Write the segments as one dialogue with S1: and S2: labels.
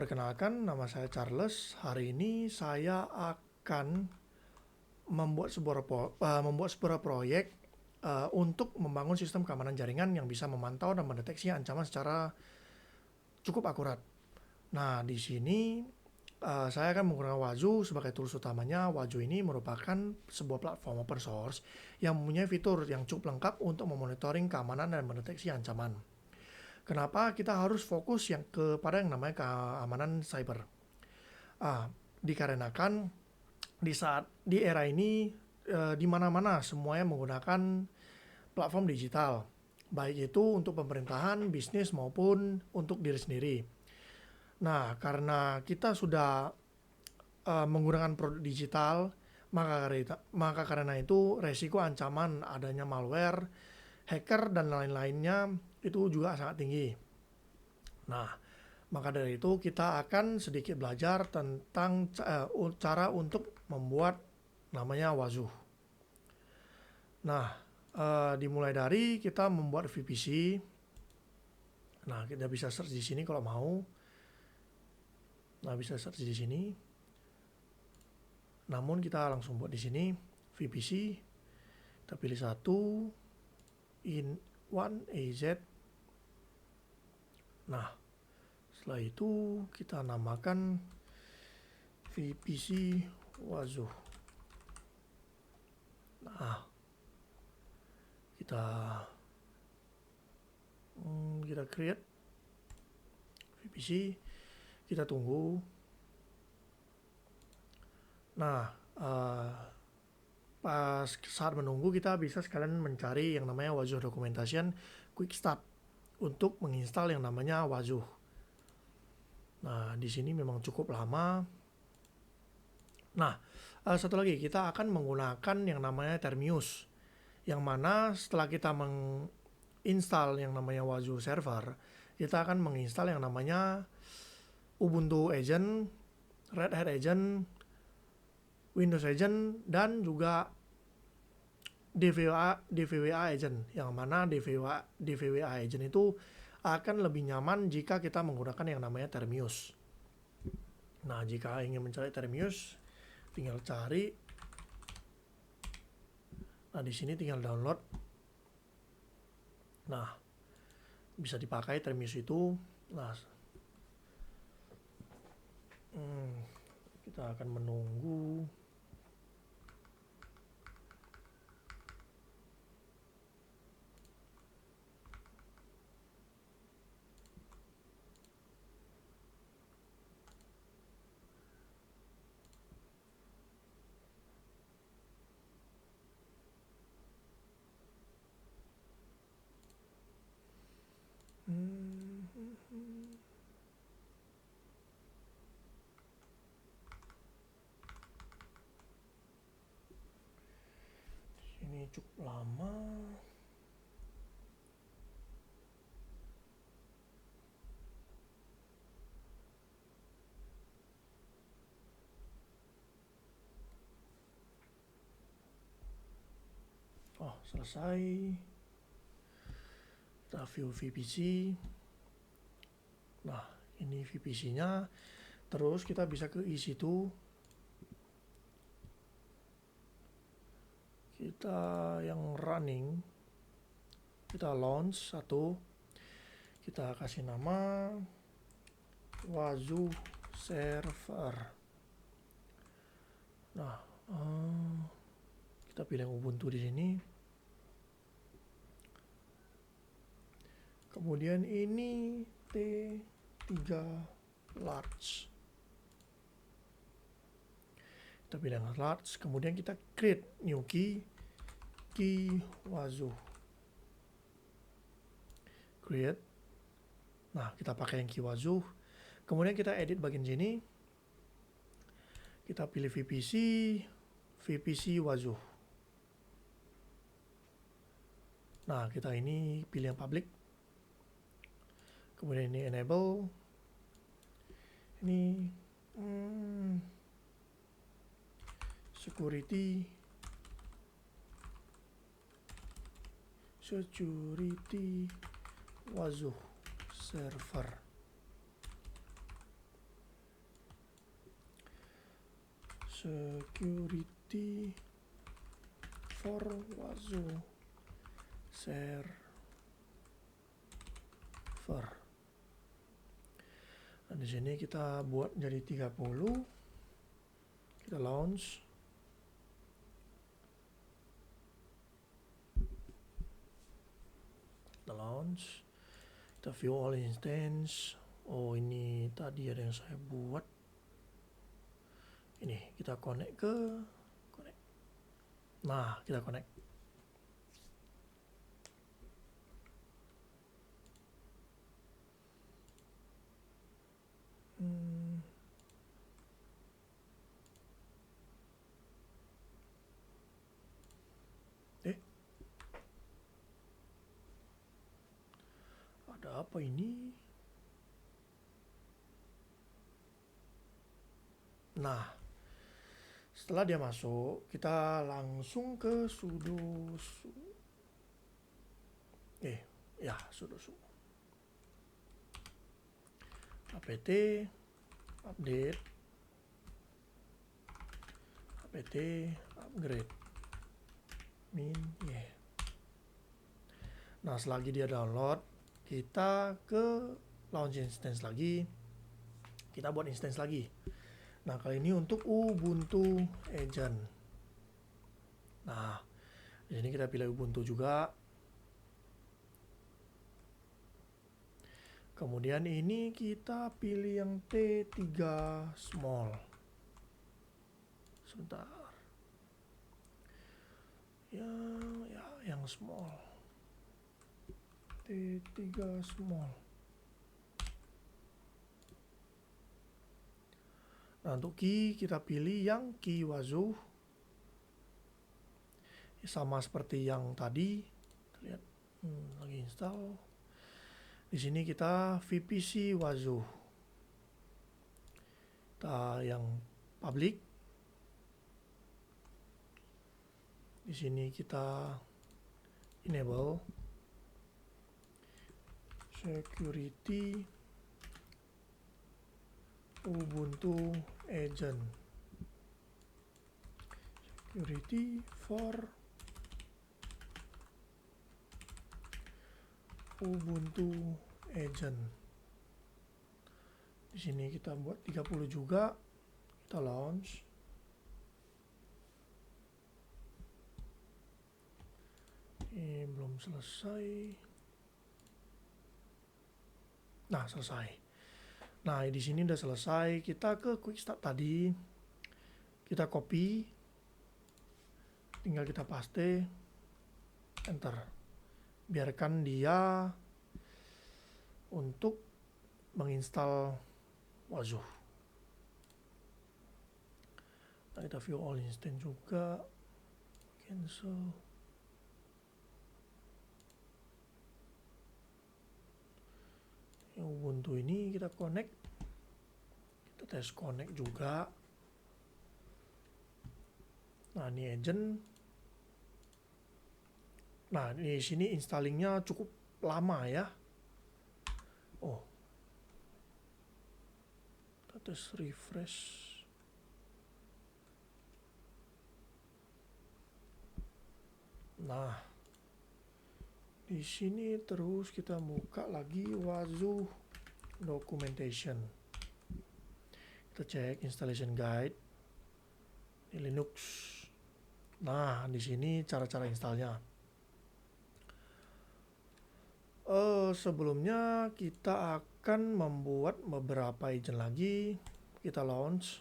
S1: Perkenalkan, nama saya Charles. Hari ini saya akan membuat sebuah proyek untuk membangun sistem keamanan jaringan yang bisa memantau dan mendeteksi ancaman secara cukup akurat. Nah, di sini saya akan menggunakan Wazoo sebagai tools utamanya. Wazoo ini merupakan sebuah platform open source yang mempunyai fitur yang cukup lengkap untuk memonitoring keamanan dan mendeteksi ancaman. Kenapa kita harus fokus kepada yang namanya keamanan cyber? Dikarenakan di era ini di mana-mana semuanya menggunakan platform digital, baik itu untuk pemerintahan, bisnis maupun untuk diri sendiri. Nah, karena kita sudah menggunakan produk digital, maka karena itu resiko ancaman adanya malware, hacker dan lain-lainnya itu juga sangat tinggi. Nah, maka dari itu kita akan sedikit belajar tentang cara untuk membuat namanya Wazoo. Nah, dimulai dari kita membuat VPC. Nah, kita bisa search di sini kalau mau. Nah, bisa search di sini. Namun kita langsung buat di sini VPC. Kita pilih satu in 1AZ. Nah, setelah itu kita namakan VPC Wazoo. Nah, kita create VPC, kita tunggu. Nah, pas saat menunggu kita bisa sekalian mencari yang namanya Wazoo Documentation Quick Start untuk menginstal yang namanya Wazoo. Nah, di sini memang cukup lama. Nah, satu lagi kita akan menggunakan yang namanya Termius, yang mana setelah kita menginstal yang namanya Wazoo Server, kita akan menginstal yang namanya Ubuntu Agent, Red Hat Agent, Windows Agent, dan juga DVWA Agent, yang mana DVWA Agent itu akan lebih nyaman jika kita menggunakan yang namanya Termius. Nah, jika ingin mencari Termius, tinggal cari. Nah, di sini tinggal download. Nah, bisa dipakai Termius itu. Nah, kita akan menunggu. Ini cukup lama. Oh, selesai. Kita view VPC. Nah, ini VPC-nya. Terus kita bisa ke EC2. Kita yang running, kita launch satu. Kita kasih nama Wazoo Server. Nah, kita pilih Ubuntu di sini. Kemudian ini T3 large. Kita pilih yang large. Kemudian kita create new key Wazoo. Create. Nah, kita pakai yang key Wazoo. Kemudian kita edit bagian sini. Kita pilih VPC Wazoo. Nah, kita ini pilih yang public. Kemudian ini enable. Ini security Wazoo Server. security for Wazuh server. Nah, di sini kita buat jadi 30. Kita launch. Kita view all instance. Oh, ini tadi ada yang saya buat. Ini kita connect. Nah, kita connect. Ada apa ini? Nah, setelah dia masuk, kita langsung ke sudo apt update apt upgrade min Nah, selagi dia download, kita ke launch instance lagi. Kita buat instance lagi. Nah, kali ini untuk Ubuntu Agent. Nah, di sini kita pilih Ubuntu juga. Kemudian ini kita pilih yang T3 small. Sebentar. Yang small. T3 small. Nah, untuk key kita pilih yang key Wazuh. Sama seperti yang tadi. Kita lihat lagi install. Di sini kita VPC Wazuh. Kita yang public. Di sini kita enable security Ubuntu Agent. Security for Ubuntu Agent. Di sini kita buat 30 juga. Kita launch. Ini belum selesai. Nah, selesai. Nah, di sini udah selesai. Kita ke quick start tadi. Kita copy. Tinggal kita paste. Enter. Biarkan dia untuk menginstal Wazuh. Nah, kita view all instance juga. Cancel. Ubuntu ini kita connect. Kita tes connect juga. Nah, ini agent. Nah, di sini installingnya cukup lama ya. Oh. Kita tes refresh. Nah, di sini terus kita buka lagi Wazuh documentation. Kita cek installation guide di Linux. Nah, di sini cara-cara installnya. Sebelumnya kita akan membuat beberapa agent lagi. Kita launch.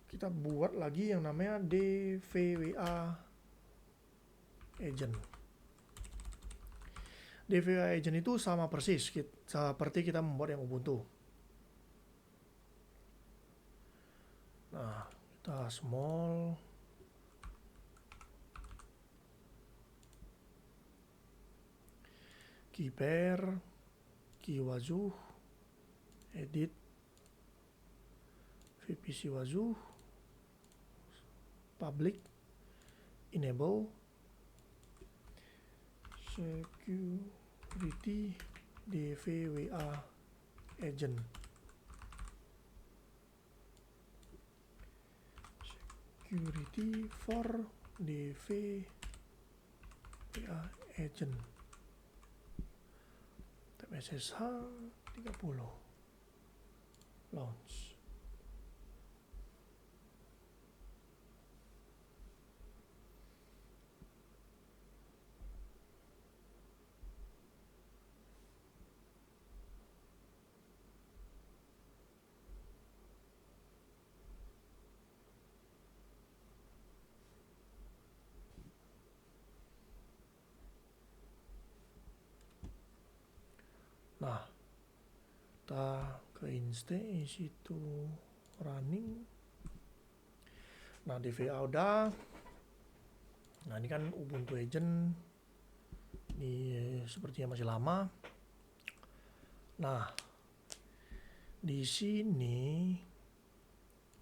S1: Kita buat lagi yang namanya DVWA agent. DVWA agent itu sama persis seperti kita membuat yang Ubuntu. Nah, kita small. Key pair, key Wazuh, edit, VPC Wazuh, public, enable, security DVWA agent. security for DVA agent. Tab SSH 30 launch. Nah, kita ke instance itu running. Nah, DVA udah. Nah, ini kan Ubuntu agent. Ini sepertinya masih lama. Nah, di sini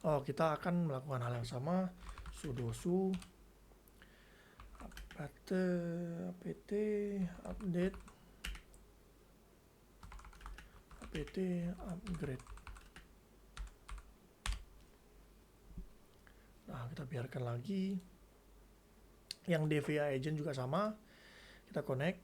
S1: kita akan melakukan hal yang sama. Sudo su apt update apt upgrade. Nah, kita biarkan lagi. Yang DVA agent juga sama. Kita connect.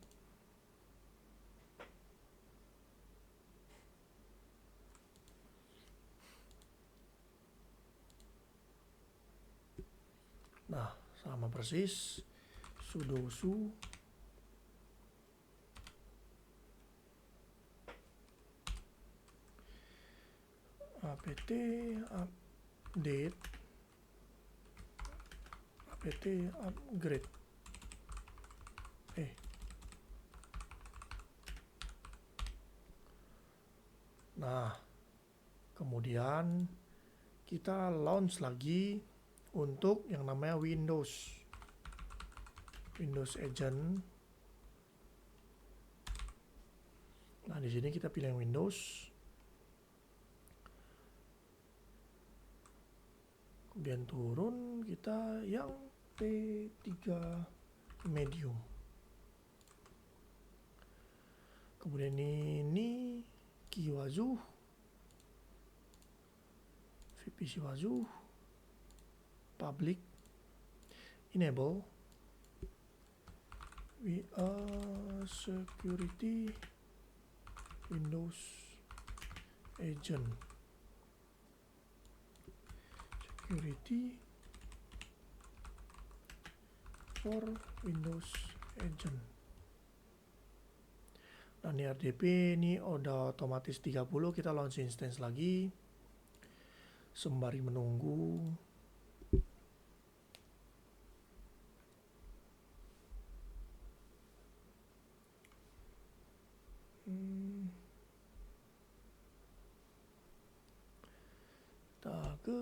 S1: Nah, sama persis. Sudo su apt update apt upgrade. Nah, kemudian kita launch lagi untuk yang namanya Windows agent. Nah, di sini kita pilih yang Windows. Kemudian turun kita yang P3 medium. Kemudian ini Kiwazu, VPC Wazu, public, enable, security, Windows agent, security for Windows agent. Nah, ini RDP ini udah otomatis 30, kita launch instance lagi sembari menunggu. Kita ke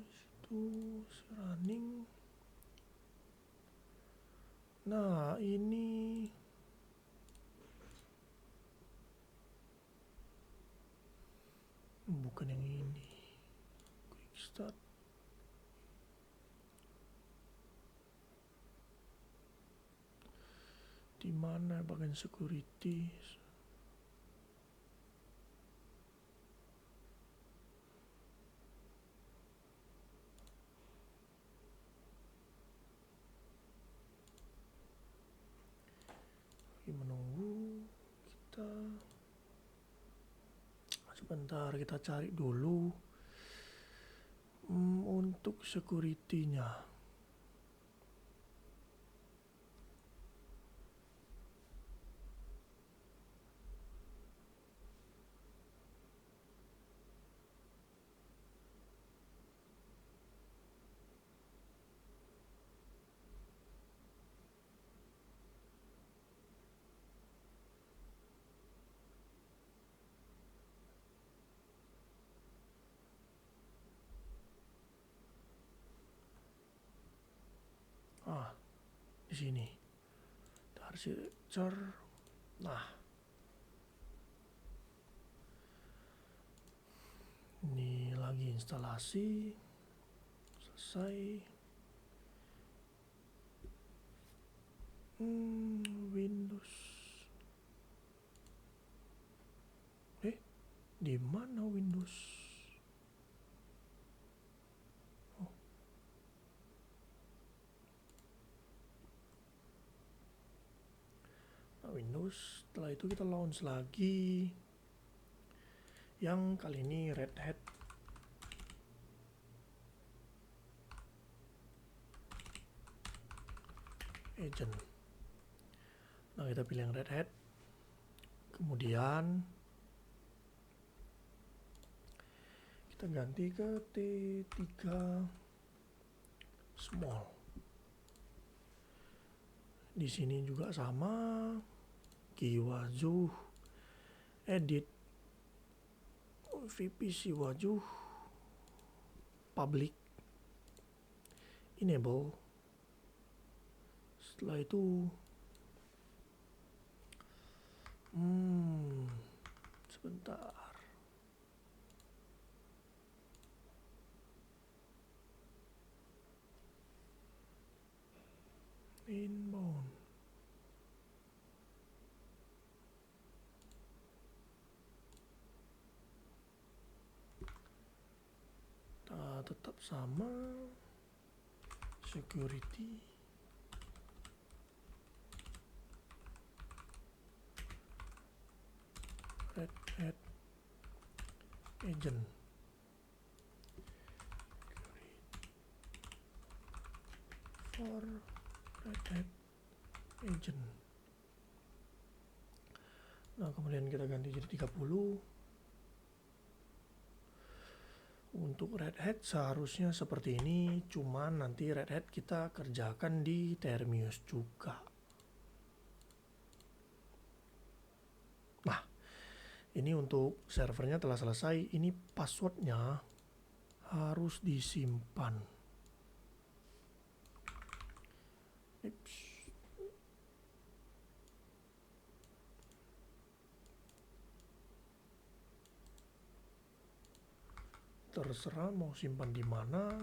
S1: situ running. Nah, ini bukan yang ini. Quick start. Di mana bagian security? Menunggu kita sebentar, kita cari dulu untuk security-nya. Di sini arsitektur. Nah, ini lagi instalasi selesai. Windows. Di mana Windows? Terus setelah itu kita launch lagi yang kali ini Red Hat Agent. Nah, kita pilih yang Red Hat, kemudian kita ganti ke T3 small. Di sini juga sama, Kiwazuh edit VPC Wajuh public enable. Setelah itu sebentar, inbound. Tetap sama, security, Red Hat Agent, for Red Hat Agent. Nah, kemudian kita ganti jadi 30. Untuk Red Hat seharusnya seperti ini, cuman nanti Red Hat kita kerjakan di Termius juga. Nah, ini untuk servernya telah selesai. Ini passwordnya harus disimpan. Terserah mau simpan di mana.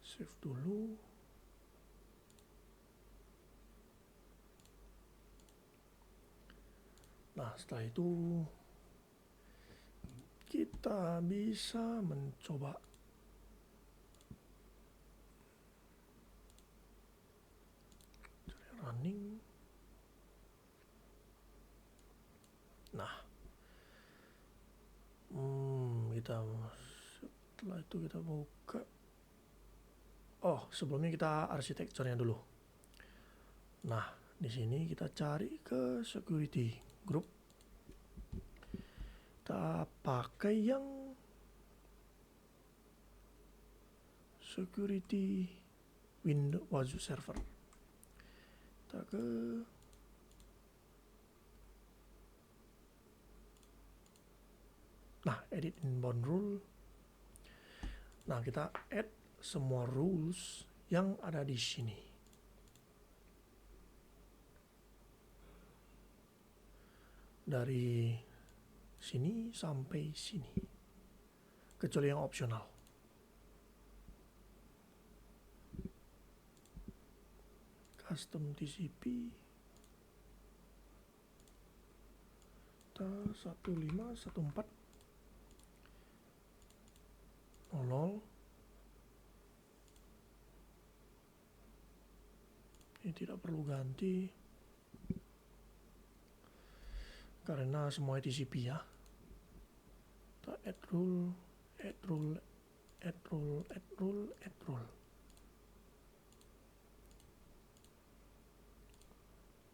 S1: Save dulu. Nah, setelah itu kita bisa mencoba running. Nah, setelah itu kita buka. Oh, sebelumnya kita arsitekturnya dulu. Nah, di sini kita cari ke security group. Kita pakai yang security Windows Wajuh server. Kita ke edit inbound rule. Nah, kita add semua rules yang ada di sini. Dari sini sampai sini. Kecuali yang opsional. Custom TCP. 1514 00. Ini tidak perlu ganti karena semua TCP ya. Kita add rule.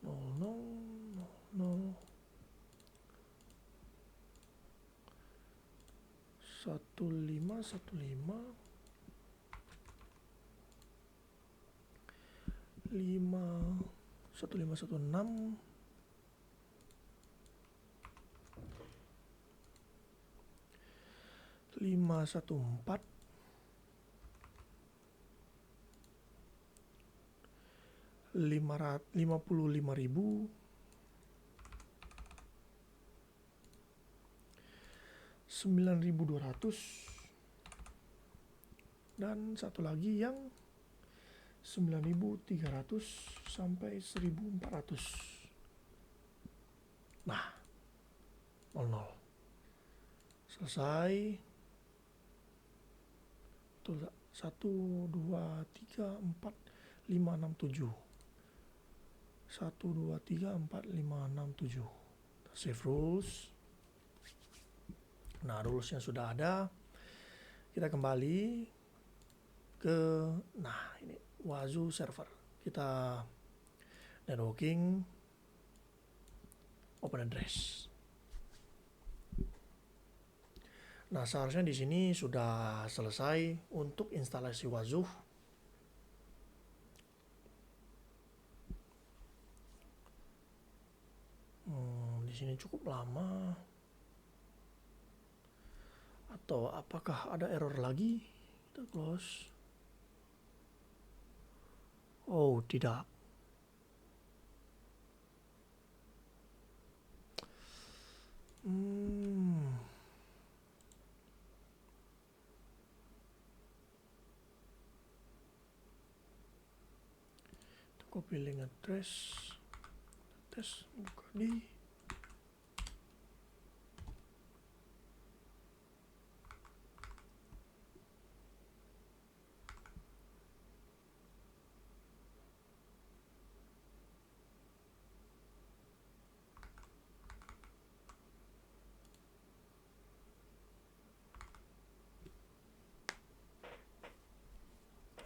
S1: 0000 1515 1516 514 55.000 9.200 dan satu lagi yang 9.300 sampai 1.400. Nah, 00 selesai. Tuh, 1, 2, 3, 4, 5, 6, 7. 1, 2, 3, 4, 5, 6, 7. Save rules. Nah, rulesnya sudah ada. Kita kembali ke, nah ini Wazoo server. Kita networking, open address. Nah, seharusnya di sini sudah selesai untuk instalasi Wazoo. Di sini cukup lama. Atau apakah ada error lagi? Kita close. Oh, tidak. Copy link address. Tes buka di.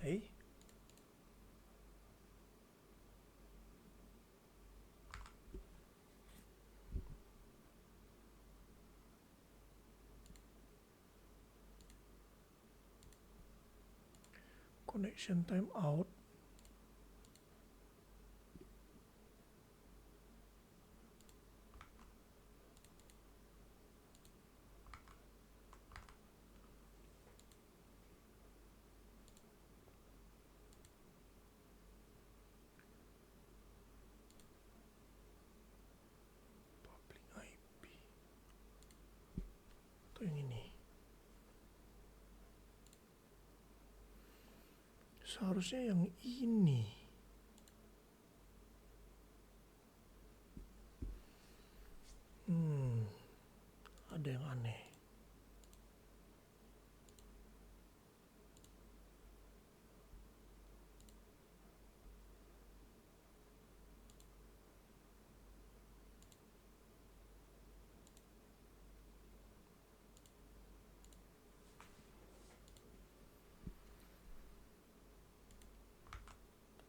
S1: Hey. Connection time out. Public IP. Atau yang ini. Seharusnya yang ini. Ada yang aneh.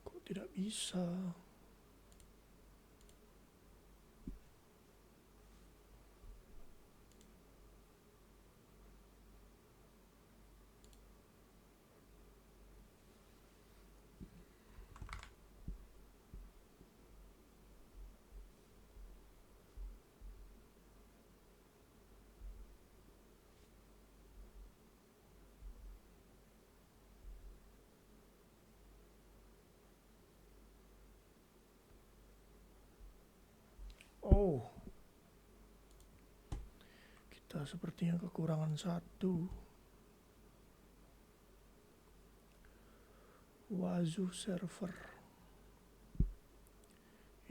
S1: Kok tidak bisa? Oh, kita sepertinya kekurangan satu. Wazoo server.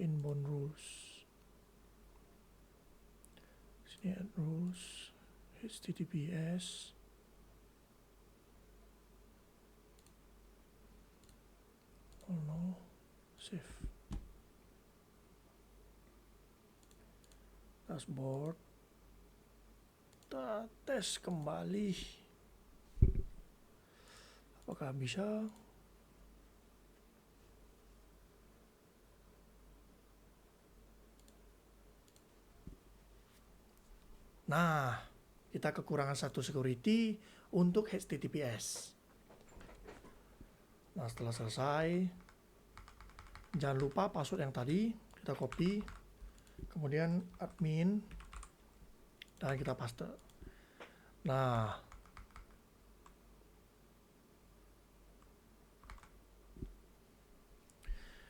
S1: Inbound rules. Sini add rules. HTTPS. Oh no. Save. Dashboard. Kita tes kembali. Apakah bisa? Nah, kita kekurangan satu security untuk HTTPS. Nah, setelah selesai, jangan lupa password yang tadi kita copy, kemudian admin, dan kita paste. Nah,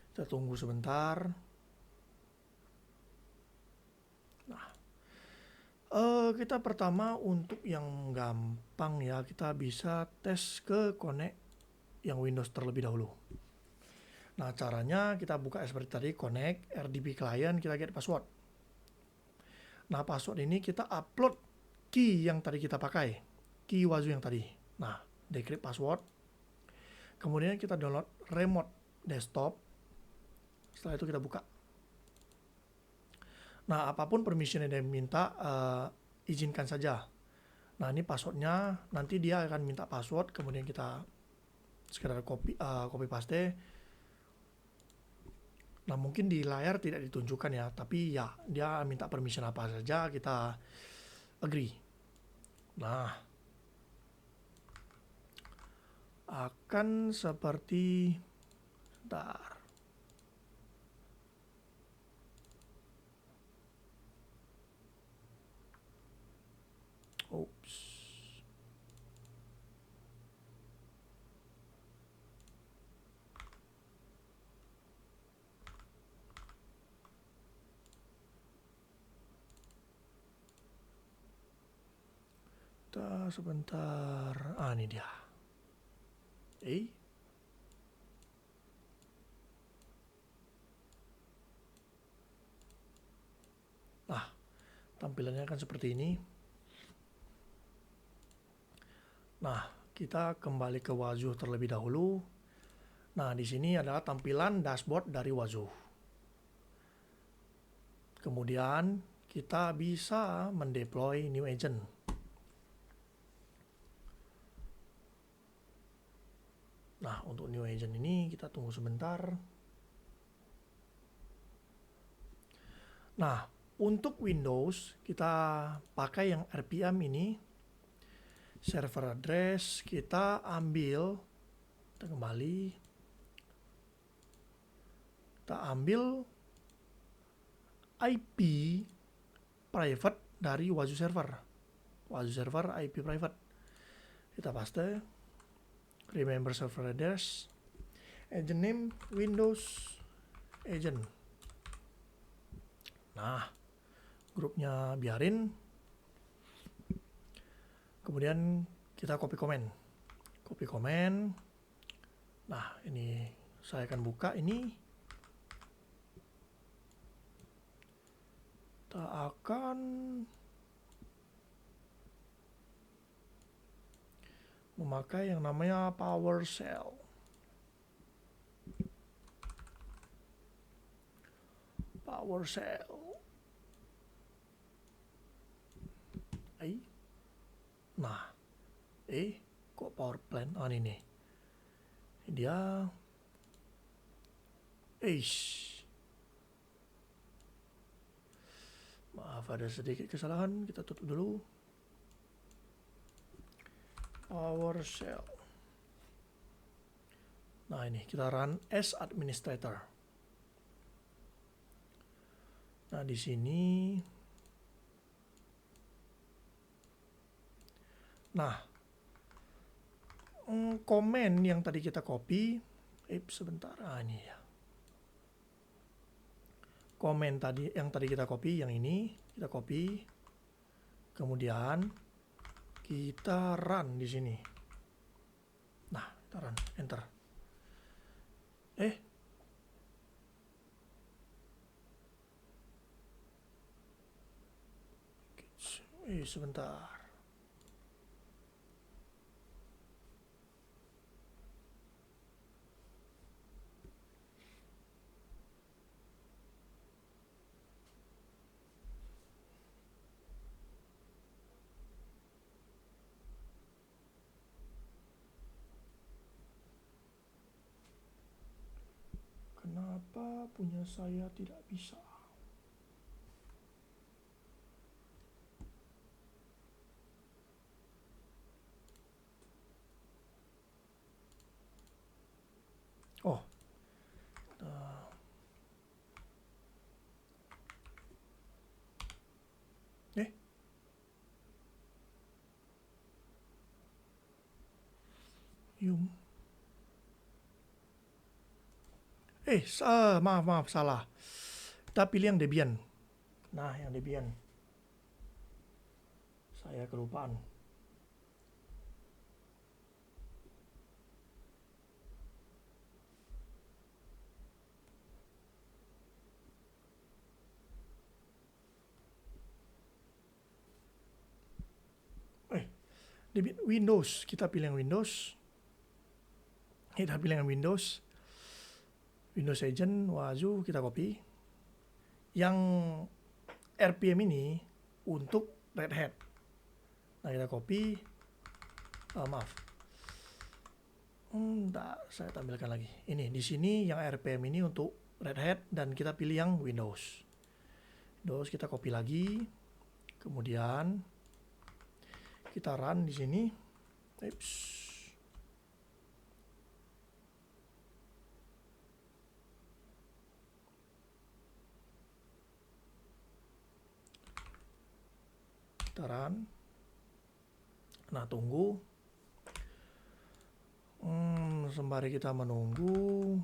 S1: kita tunggu sebentar. Nah, kita pertama untuk yang gampang ya, kita bisa tes ke connect yang Windows terlebih dahulu. Nah, caranya kita buka seperti tadi, connect, RDP client, kita get password. Nah, password ini kita upload key yang tadi kita pakai, key Wazoo yang tadi. Nah, decrypt password. Kemudian kita download remote desktop. Setelah itu kita buka. Nah, apapun permission yang dia minta, izinkan saja. Nah, ini passwordnya. Nanti dia akan minta password, kemudian kita sekedar copy paste. Nah, mungkin di layar tidak ditunjukkan ya, tapi ya dia minta permission apa saja, kita agree. Nah, akan seperti sebentar. Oops. Kita sebentar. Ini dia. Nah, tampilannya akan seperti ini. Nah, kita kembali ke Wazoo terlebih dahulu. Nah, di sini adalah tampilan dashboard dari Wazoo. Kemudian kita bisa mendeploy new agent. Nah, untuk new agent ini kita tunggu sebentar. Nah, untuk Windows kita pakai yang RPM ini. Server address kita ambil, kita kembali, kita ambil IP private dari Wazoo server. Wazoo server IP private. Kita paste. Remember server address. Agent name Windows agent. Nah, grupnya biarin. Kemudian kita copy comment. Copy comment. Nah, ini saya akan buka ini. Kita akan memakai yang namanya PowerShell. PowerShell. Nah, kok power plan? Ini nih. Ini dia. Maaf, ada sedikit kesalahan. Kita tutup dulu. PowerShell. Nah, ini kita run as administrator. Nah, di sini. Nah, komen yang tadi kita copy. Sebentar. Ini ya. Komen tadi yang tadi kita copy, yang ini kita copy. Kemudian kita run di sini. Nah, kita run, enter. Sebentar. Kenapa punya saya tidak bisa? Oh. Maaf, salah. Kita pilih yang Debian. Nah, yang Debian. Saya kelupaan. Di Windows, kita pilih yang Windows. Kita pilih yang Windows. Windows Agent, Wazoo, kita copy. Yang RPM ini untuk Red Hat. Nah, kita copy. Maaf. Saya tampilkan lagi. Ini di sini yang RPM ini untuk Red Hat dan kita pilih yang Windows. Windows kita copy lagi. Kemudian kita run di sini. Kita run. Nah, tunggu. Sembari kita menunggu.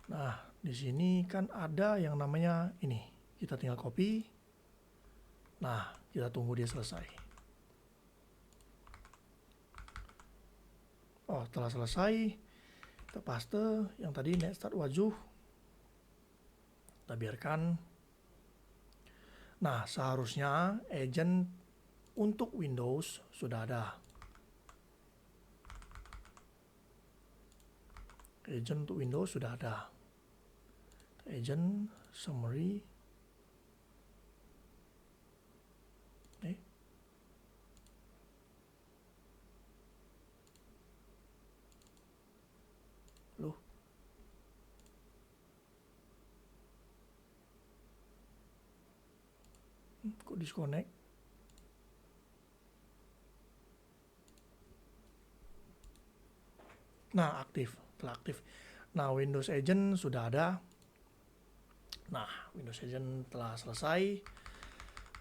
S1: Nah, di sini kan ada yang namanya ini. Kita tinggal copy. Nah, kita tunggu dia selesai. Oh, setelah selesai, kita paste yang tadi Netstat Wazoo. Kita biarkan. Nah, seharusnya agent untuk Windows sudah ada. Agent untuk Windows sudah ada. Agent summary. Loh. Kok disconnect? Nah, aktif. Telah aktif. Nah, Windows Agent sudah ada. Nah, Windows Agent telah selesai.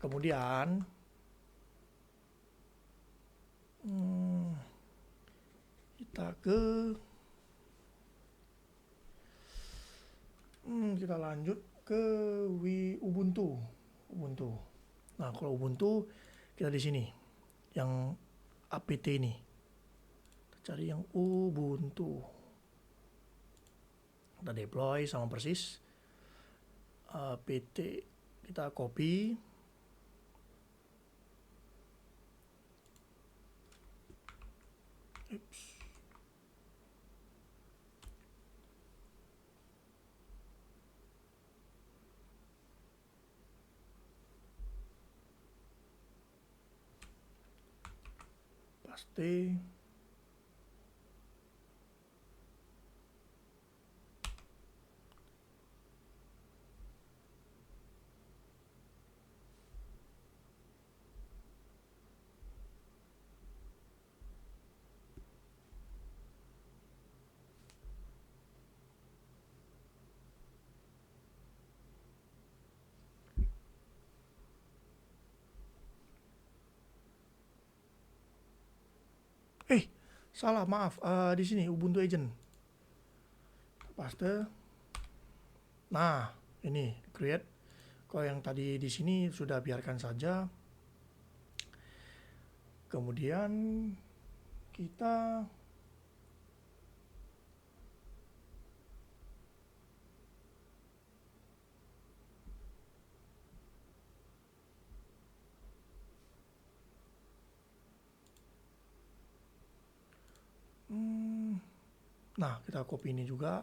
S1: Kemudian kita ke kita lanjut ke Ubuntu. Nah, kalau Ubuntu kita di sini yang apt ini. Kita cari yang Ubuntu. Kita deploy sama persis. apt kita copy. Paste. Salah, maaf. Di sini Ubuntu Agent. Paste. Nah, ini create. Kalau yang tadi di sini sudah biarkan saja. Kemudian kita nah, kita copy ini juga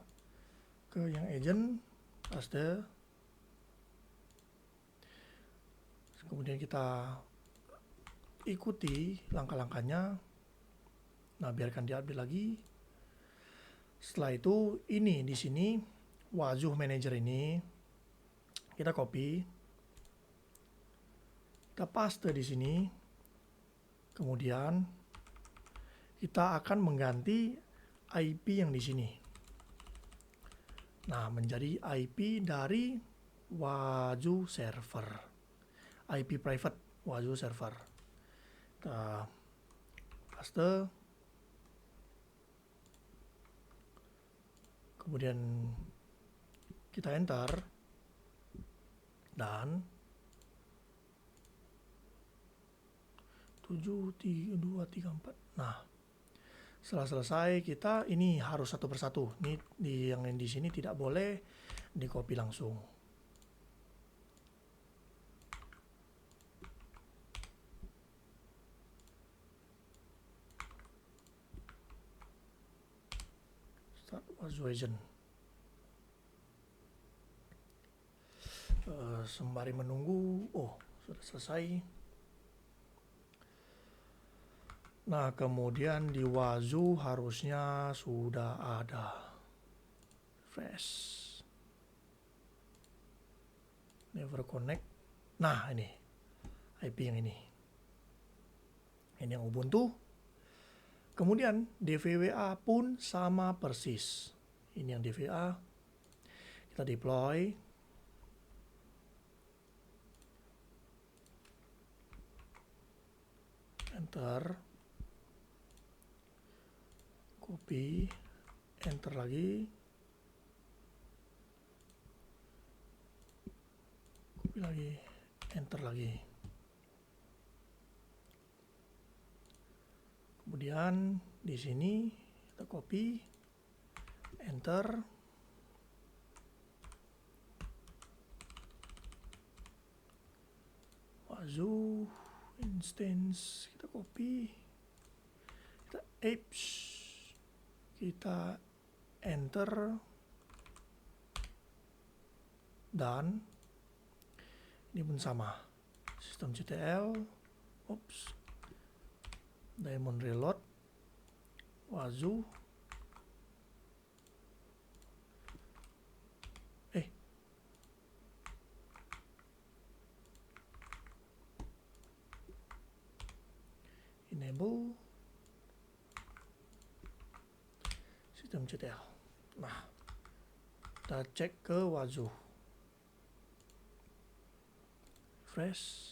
S1: ke yang agent, paste. Kemudian kita ikuti langkah-langkahnya. Nah, biarkan dia update lagi. Setelah itu ini di sini Wazoo Manager ini kita copy. Kita paste di sini. Kemudian kita akan mengganti IP yang di sini. Nah, menjadi IP dari Wazoo server. IP private Wazoo server. Kita paste. Kemudian kita enter. Dan 7, 3, 2, 3, 4. Nah, setelah selesai kita ini harus satu persatu. Ini yang di sini tidak boleh di copy langsung. Wazuizen. Sembari menunggu, sudah selesai. Nah, kemudian di Wazu harusnya sudah ada refresh. Never connect. Nah, ini IP yang ini. Ini yang Ubuntu. Kemudian DVWA pun sama persis. Ini yang DVA. Kita deploy. Enter. Copy. Enter lagi. Copy lagi. Enter lagi. Kemudian di sini kita copy. Enter. Wazu instance kita copy, kita apps, kita enter, dan ini pun sama systemctl, daemon reload, Wazu, enable systemctl. Nah, kita cek ke Wazu, refresh,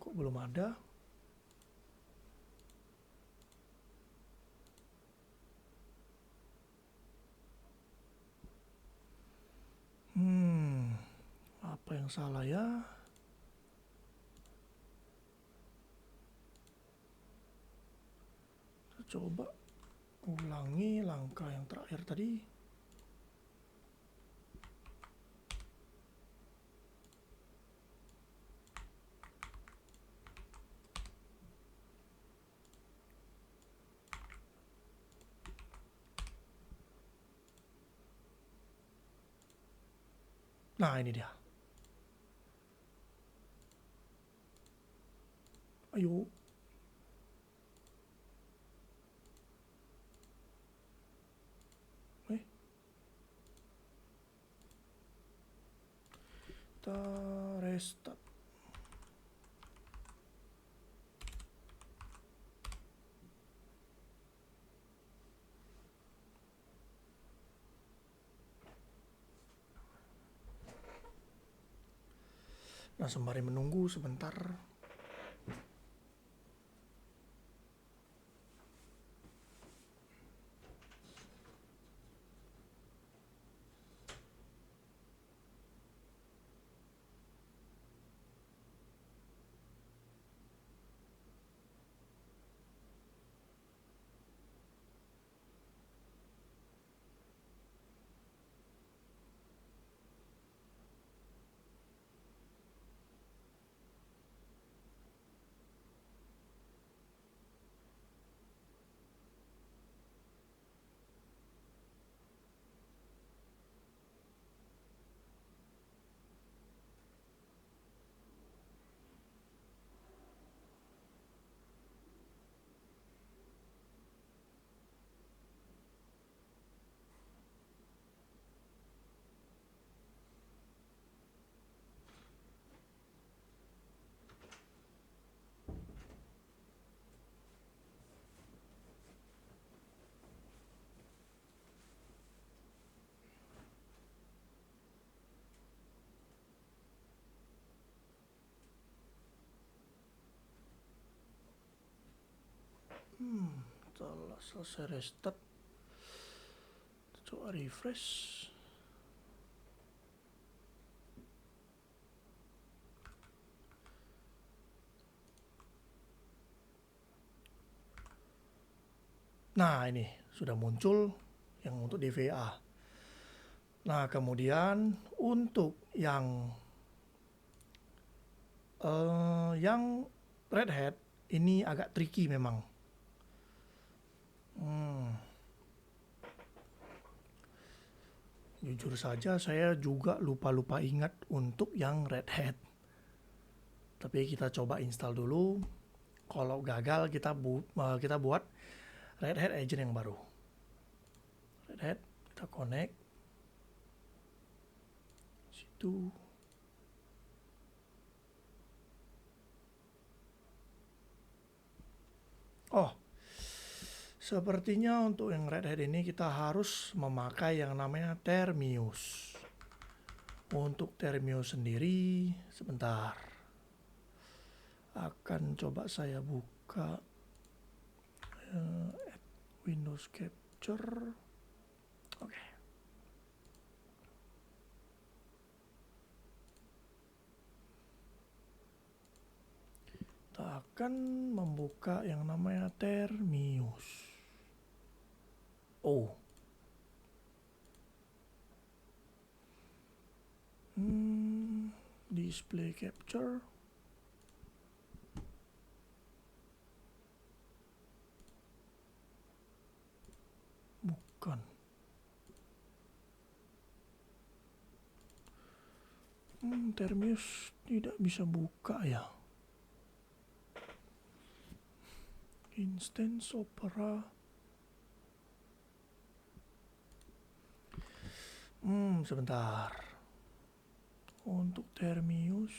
S1: kok belum ada? Apa yang salah ya? Kita coba ulangi langkah yang terakhir tadi. Nah, ini dia. Ayo. Kita restart. Nah, sembari menunggu sebentar. Setelah selesai restart, coba refresh. Nah, ini sudah muncul yang untuk DVA. Nah, kemudian untuk yang Red Hat ini agak tricky memang. Jujur saja saya juga lupa-lupa ingat untuk yang Red Hat. Tapi kita coba install dulu. Kalau gagal kita buat Red Hat agent yang baru. Red Hat kita connect situ. Oh, sepertinya untuk yang Red Hat ini kita harus memakai yang namanya Termius. Untuk Termius sendiri, sebentar. Akan coba saya buka Windows Capture. Oke. Kita akan membuka yang namanya Termius. Oh. Display capture. Bukan. Termius tidak bisa buka ya. Instance Opera. Sebentar. Untuk Termius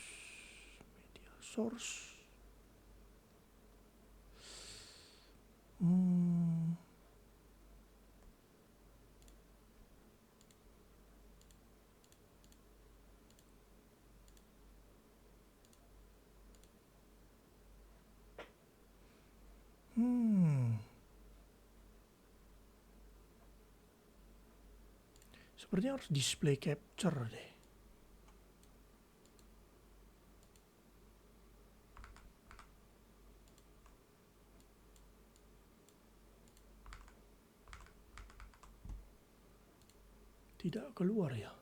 S1: media source. Sepertinya harus display capture deh. Tidak keluar ya.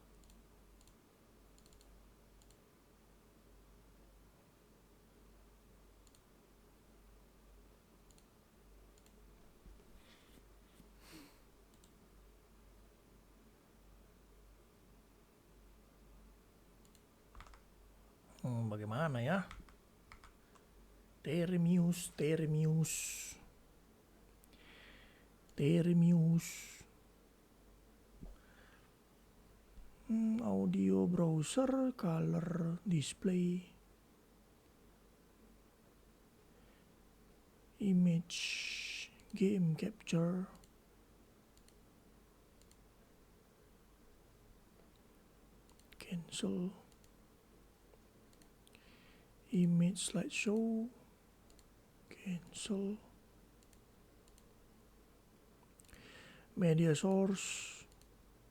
S1: Bagaimana ya? Termius. Audio browser, color display, image, game capture, cancel, image slideshow, cancel, media source,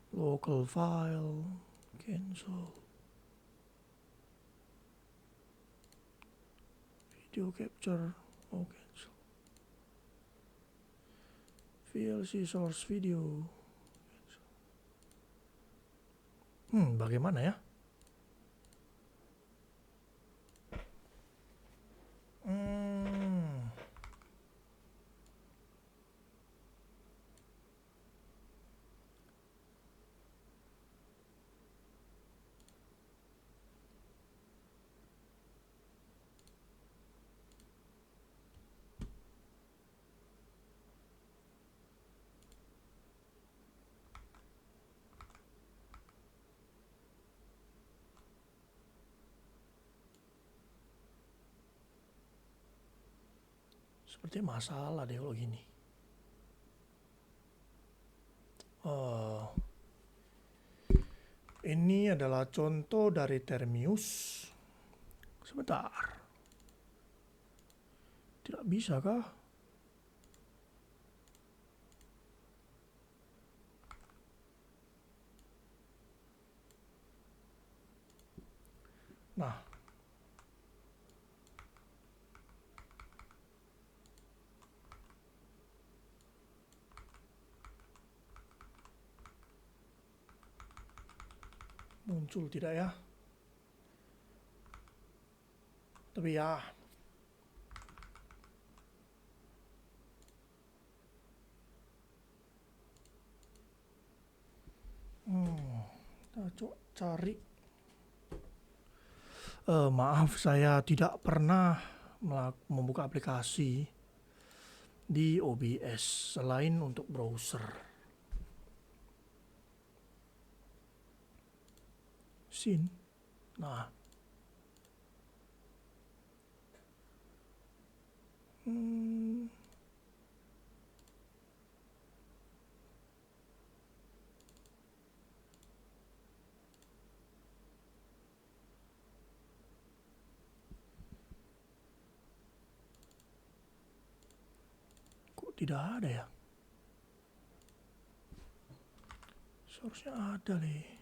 S1: local file, cancel, video capture, oh cancel, VLC source video, cancel. Bagaimana ya? Seperti masalah deh kalau gini. Ini adalah contoh dari Termius. Sebentar. Tidak bisa kah? Nah. muncul tidak ya? Tapi ya, kita coba cari. Maaf, saya tidak pernah membuka aplikasi di OBS selain untuk browser. Sin. Nah. Kok tidak ada ya? Seharusnya ada nih.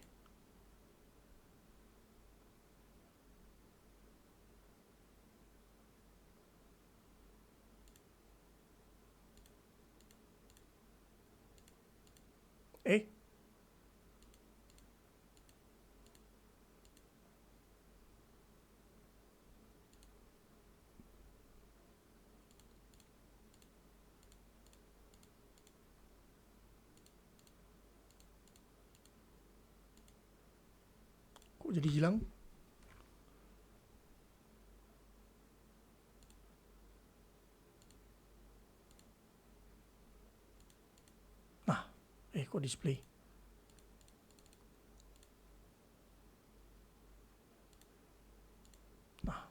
S1: Kok jadi hilang? Nah, kok display? Nah.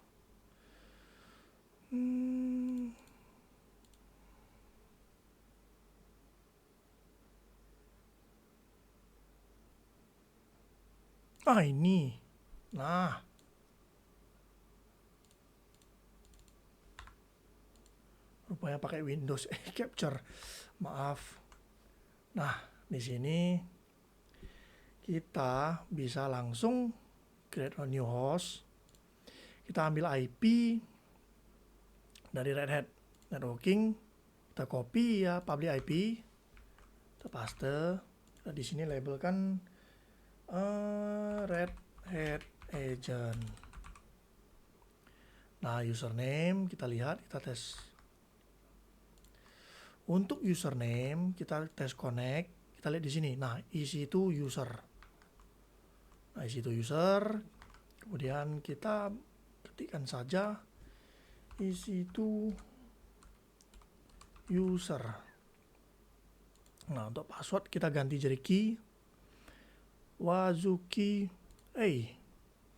S1: Ini. Nah. Rupanya pakai Windows Capture. Maaf. Nah, di sini kita bisa langsung create a new host. Kita ambil IP dari Red Hat Networking, kita copy ya public IP, kita paste. Kita di sini labelkan Red Hat Agent. Nah, username kita lihat, kita tes. Untuk username kita tes connect, kita lihat di sini. Nah, EC2 user. Nah, EC2 user. Kemudian kita ketikkan saja EC2 user. Nah, untuk password kita ganti jadi key Wazuki.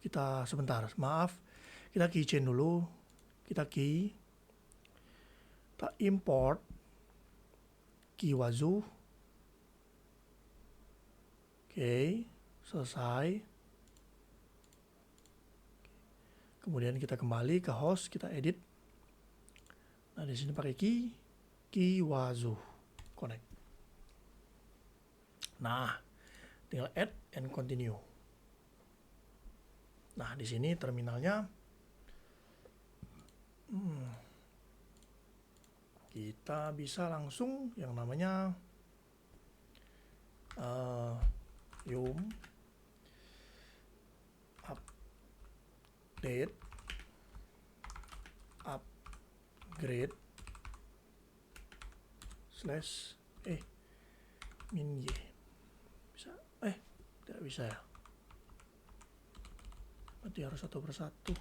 S1: Kita sebentar, maaf. Kita keychain dulu. Kita key. Kita import key Wazu. Oke, selesai. Kemudian kita kembali ke host, kita edit. Nah, di sini pakai key Wazu connect. Nah, tinggal add and continue. Nah, di sini terminalnya kita bisa langsung yang namanya yum update upgrade slash min y. Bisa tidak bisa ya, berarti harus satu persatu.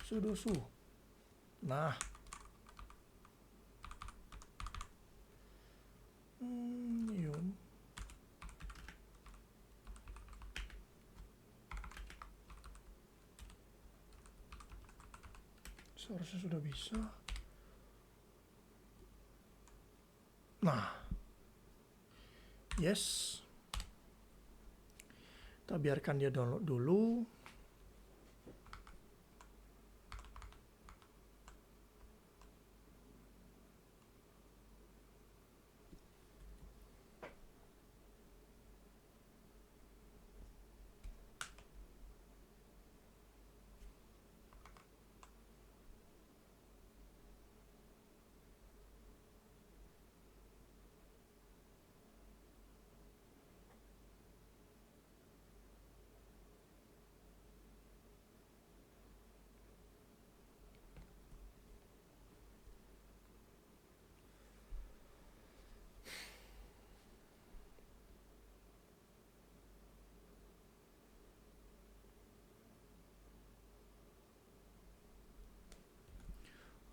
S1: Sudosu. Nah, yum seharusnya sudah bisa. Nah, yes, kita biarkan dia download dulu.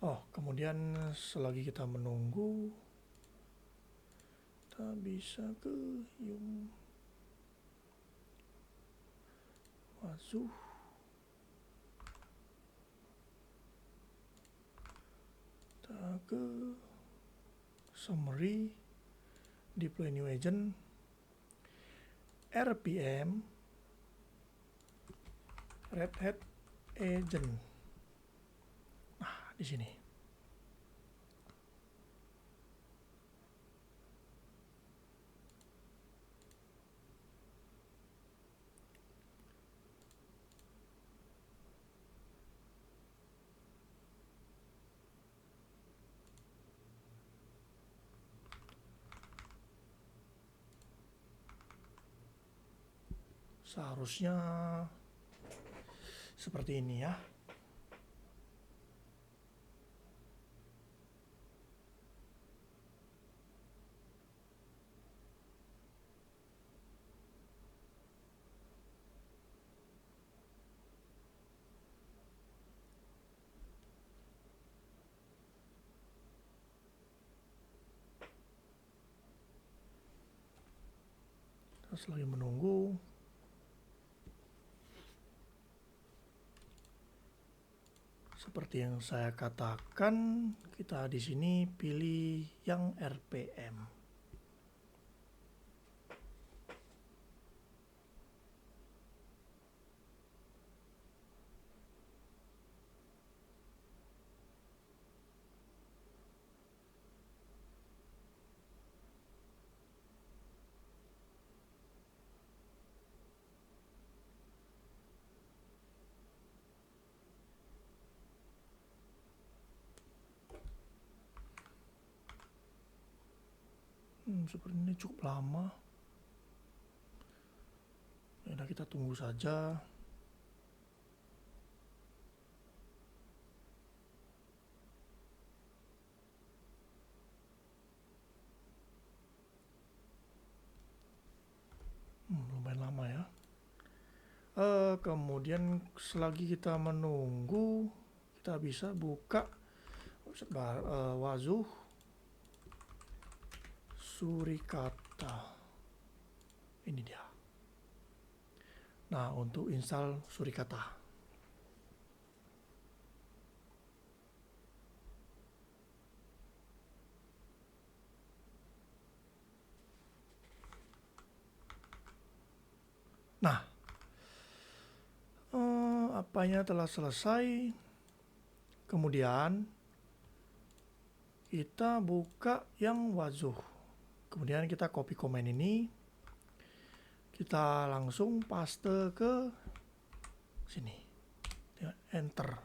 S1: Oh, kemudian selagi kita menunggu, kita bisa ke Yum Wazuh. Kita ke Summary, Deploy New Agent, RPM, Red Hat Agent. Nah, di sini. Seharusnya seperti ini ya. Terus lagi menunggu. Seperti yang saya katakan, kita di sini pilih yang RPM. Seperti ini cukup lama. Ya, kita tunggu saja. Lumayan lama ya. Kemudian selagi kita menunggu, kita bisa buka Wazuh Surikata. Ini dia. Nah, untuk install Surikata. Nah, apanya telah selesai. Kemudian kita buka yang Wazuh. Kemudian kita copy command ini. Kita langsung paste ke sini. Enter.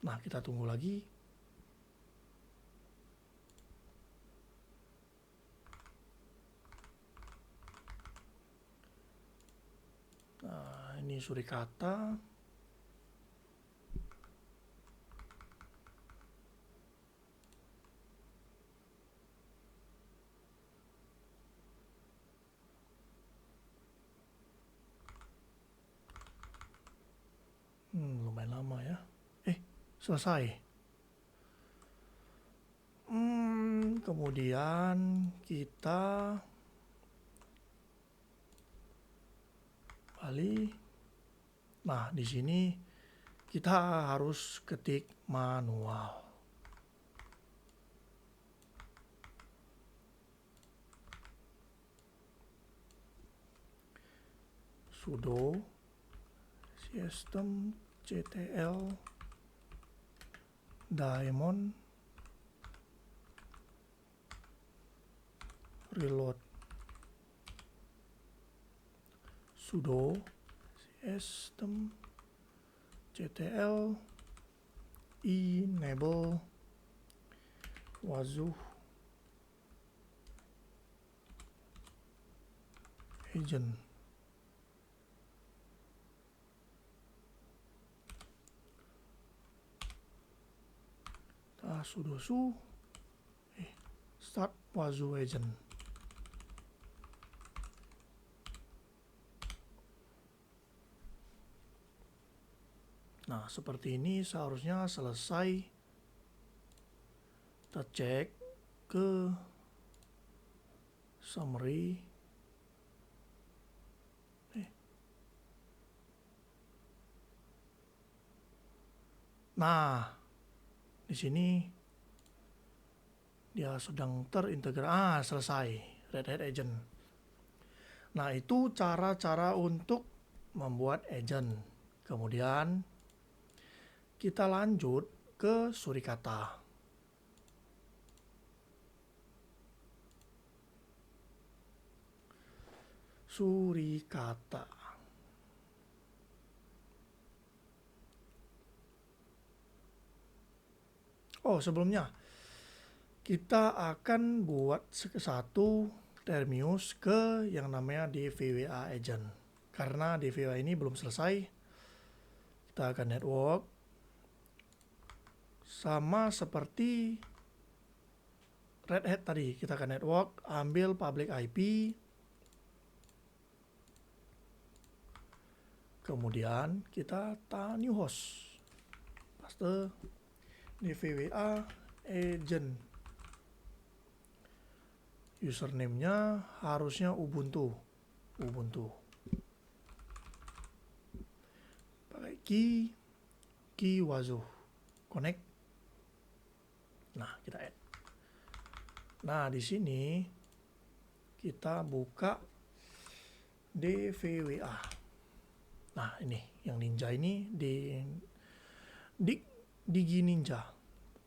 S1: Nah, kita tunggu lagi. Nah, ini Surikata. Lumayan lama ya. Selesai. Kemudian kita balik. Nah, di sini kita harus ketik manual. Sudo systemctl daemon reload. Sudo systemctl enable Wazuh agent. Sudo start Wazuh agent. Nah, seperti ini seharusnya selesai. Kita cek ke summary. Nah, di sini dia sedang terintegrasi. Selesai. Red Hat Agent. Nah, itu cara-cara untuk membuat agent. Kemudian kita lanjut ke Surikata. Surikata. Oh, sebelumnya kita akan buat satu Termius ke yang namanya DVWA agent. Karena DVWA ini belum selesai, kita akan network sama seperti Red Hat tadi. Kita akan network, ambil public IP, kemudian kita new host, paste DVWA agent. Username-nya harusnya Ubuntu. Pakai key Wazo. Connect. Nah, kita add. Nah, di sini kita buka DVWA. Nah, ini yang Ninja ini di Digi Ninja.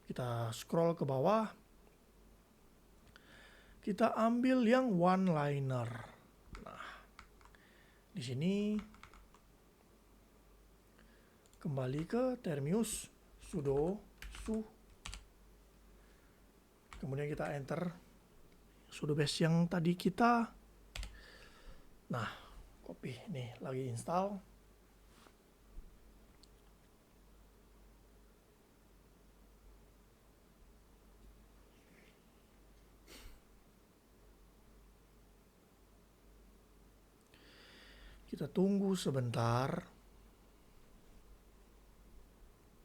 S1: Kita scroll ke bawah. Kita ambil yang one-liner. Nah, di sini kembali ke Termius sudo su. Kemudian kita enter sudo base yang tadi kita. Nah, copy nih, lagi install. Kita tunggu sebentar.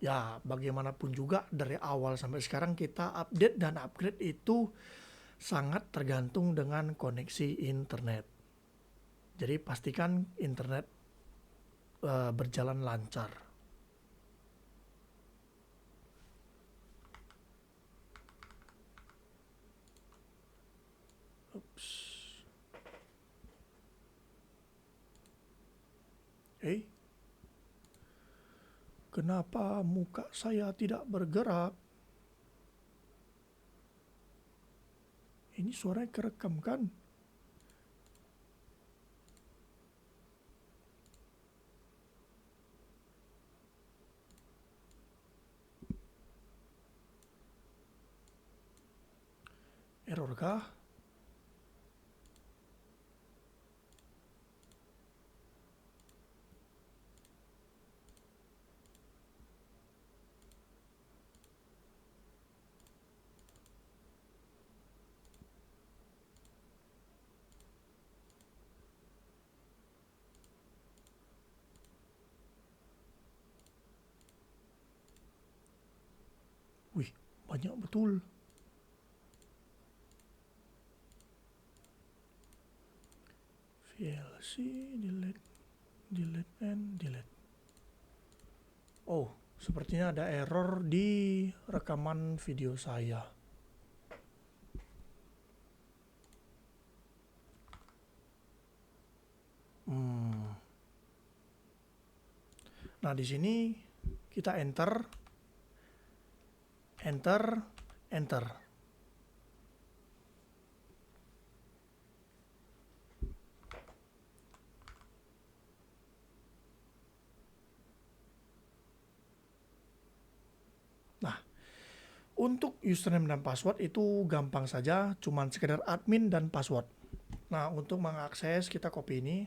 S1: Ya, bagaimanapun juga dari awal sampai sekarang kita update dan upgrade itu sangat tergantung dengan koneksi internet. Jadi pastikan internet berjalan lancar. Oops. Kenapa muka saya tidak bergerak? Ini suaranya kerekam kan? Error kah? Wih, banyak betul. VLC, delete and delete. Oh, sepertinya ada error di rekaman video saya. Nah, di sini kita enter. Nah, untuk username dan password itu gampang saja, cuman sekedar admin dan password. Nah, untuk mengakses kita copy ini.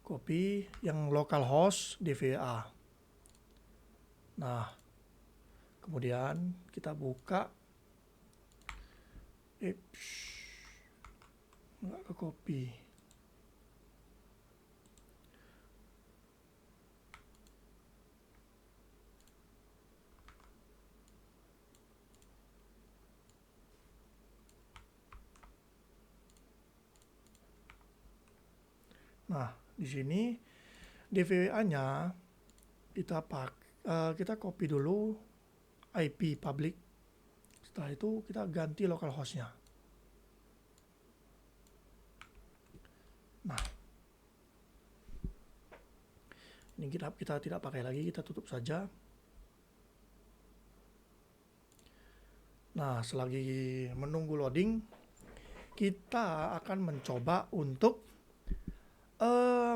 S1: Copy yang localhost DVA. Nah, kemudian kita buka. Nggak ke copy. Nah, di sini DVWA-nya kita copy dulu IP public. Setelah itu kita ganti localhost-nya. Nah, ini kita tidak pakai lagi, kita tutup saja. Nah, selagi menunggu loading, kita akan mencoba untuk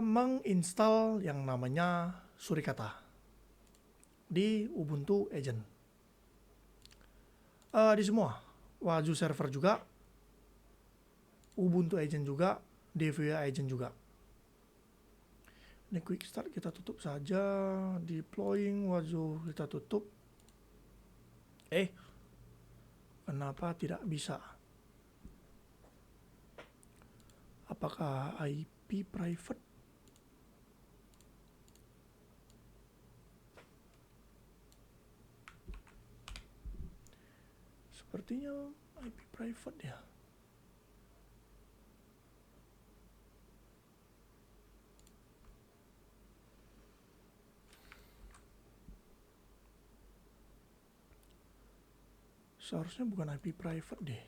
S1: menginstal yang namanya Suricata di Ubuntu Agent. Di semua, Wazoo Server juga, Ubuntu Agent juga, DVWA Agent juga. Ini quick start kita tutup saja, deploying Wazoo kita tutup. Kenapa tidak bisa? Apakah IP private? Sepertinya IP private ya. Seharusnya bukan IP private deh.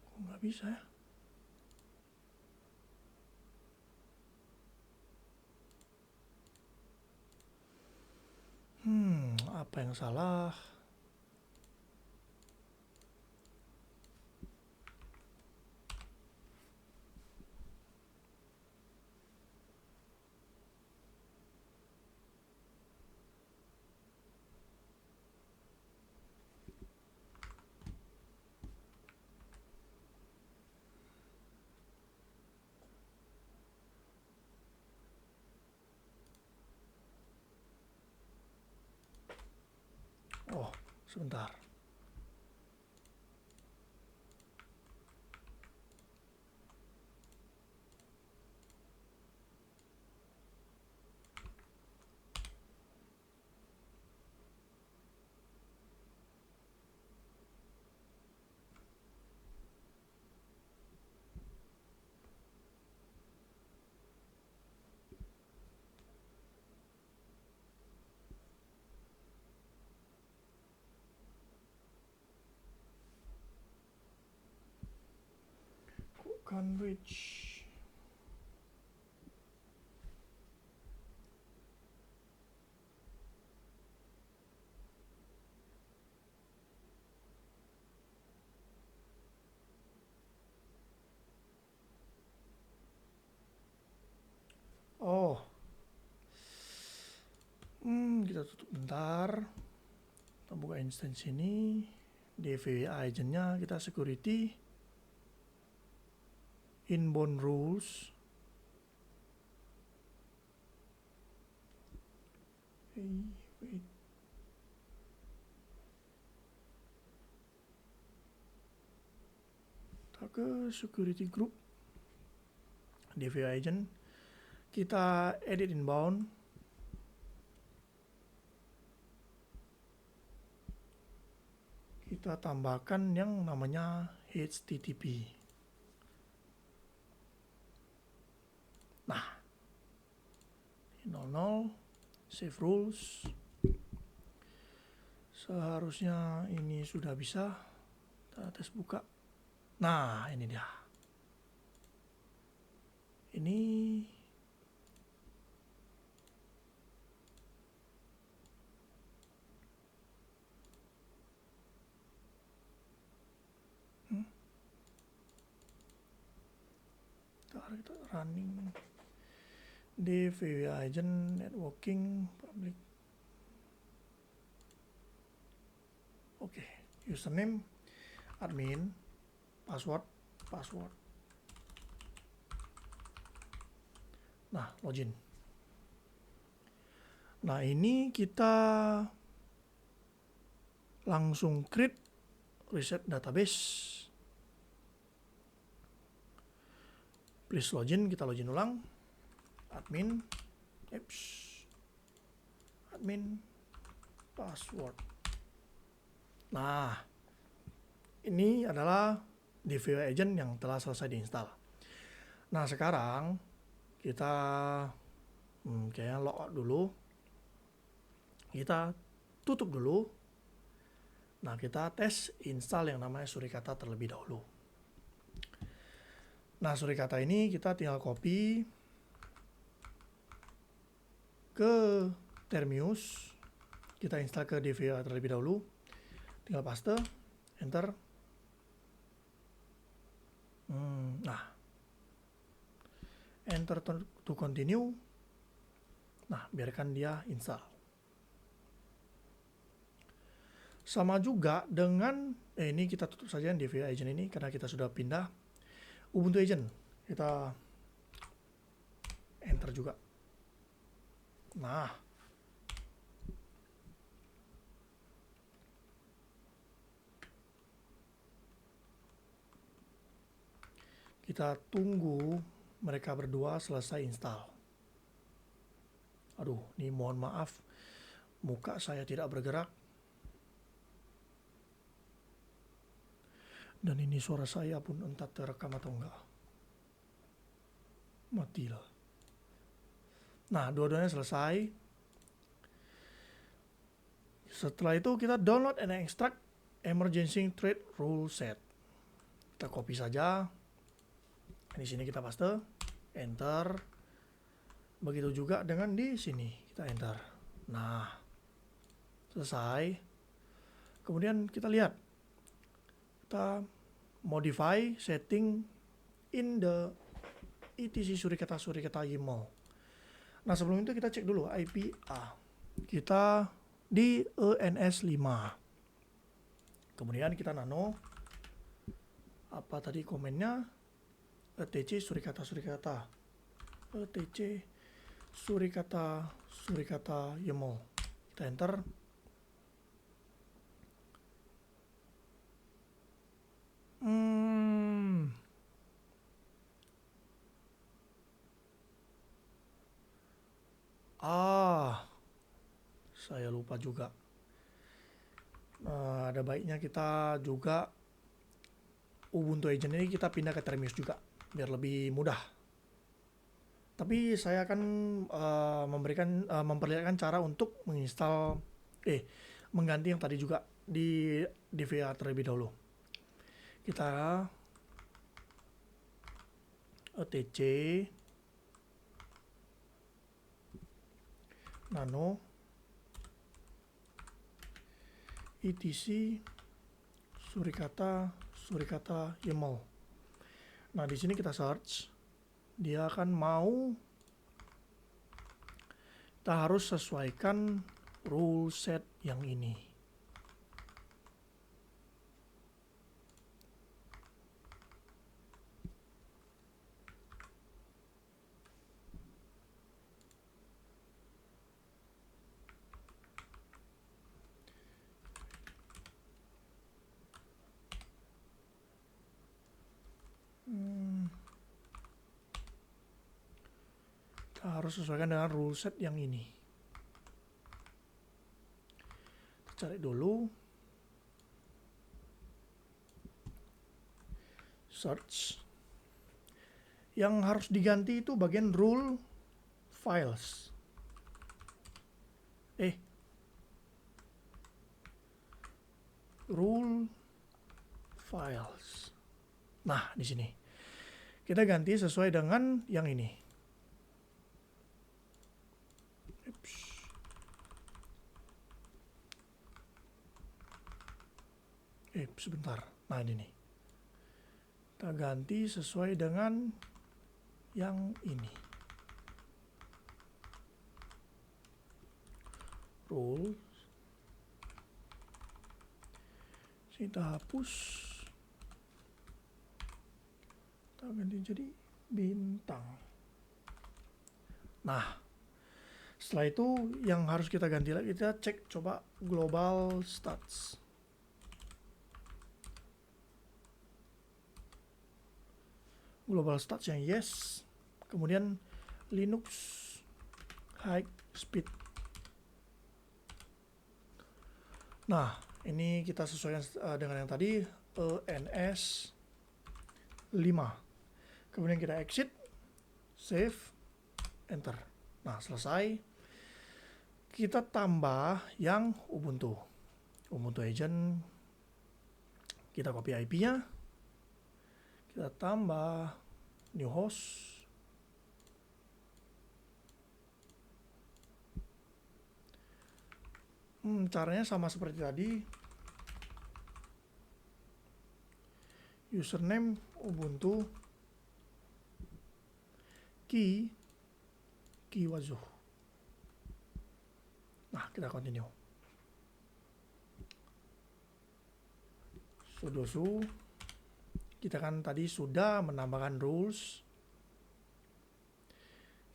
S1: Kok nggak bisa ya? Apa yang salah? Oh, sebentar. Kok kan reach? Oh, kita tutup bentar. Kita buka instance ini. DVWA agent-nya kita security. Inbound rules. Wait. Kita ke security group. DVWA agent. Kita edit inbound. Kita tambahkan yang namanya HTTP. Nah, 00 save rules. Seharusnya ini sudah bisa. Kita tes buka. Nah, ini dia. Ini kita running DVWA agent networking public. Oke, username admin, password. Nah, login. Nah, ini kita langsung create reset database. Please login, kita login ulang. Admin, admin, password. Nah, ini adalah DVI agent yang telah selesai diinstal. Nah sekarang kita kayaknya logout dulu, kita tutup dulu. Nah kita tes install yang namanya Surikata terlebih dahulu. Nah Surikata ini kita tinggal copy ke Termius, kita install ke DVI terlebih dahulu, tinggal paste, enter. Nah enter to continue. Nah biarkan dia install. Sama juga dengan ini kita tutup saja DVI agent ini karena kita sudah pindah Ubuntu agent, kita enter juga. Nah kita tunggu mereka berdua selesai install. Aduh, ini mohon maaf, muka saya tidak bergerak. Dan ini suara saya pun entah terekam atau enggak. Matilah. Nah, dua-duanya selesai. Setelah itu kita download and extract emergency thread rule set. Kita copy saja. Di sini kita paste, enter. Begitu juga dengan di sini, kita enter. Nah, selesai. Kemudian kita lihat, kita modify setting in the etc Surikata YAML. Nah sebelum itu kita cek dulu IP A. Kita di ENS 5. Kemudian kita nano. Apa tadi komennya? etc Surikata. etc Surikata YAML. Kita enter. Saya lupa juga. Ada baiknya kita juga Ubuntu agent ini kita pindah ke Termius juga biar lebih mudah. Tapi saya akan memperlihatkan cara untuk menginstal mengganti yang tadi juga di DVI terlebih dahulu. Kita etc nano etc Surikata YAML. Nah di sini kita search, dia akan mau, kita harus sesuaikan rule set yang ini. Harus sesuaikan dengan rule set yang ini. Kita cari dulu, search. Yang harus diganti itu bagian rule files. Rule files. Nah di sini kita ganti sesuai dengan yang ini. Sebentar. Nah ini nih. Kita ganti sesuai dengan yang ini. Rules. Kita hapus. Kita ganti jadi bintang. Nah, setelah itu yang harus kita ganti lagi, kita cek coba global stats. Global stats yang yes, kemudian Linux high speed. Nah ini kita sesuaikan dengan yang tadi ENS Kemudian kita exit, save, enter. Nah, selesai. Kita tambah yang Ubuntu agent. Kita copy IP-nya. Kita tambah new host. Caranya sama seperti tadi. Username Ubuntu, key Wazuh. Nah, kita continue. Sudo kita kan tadi sudah menambahkan rules.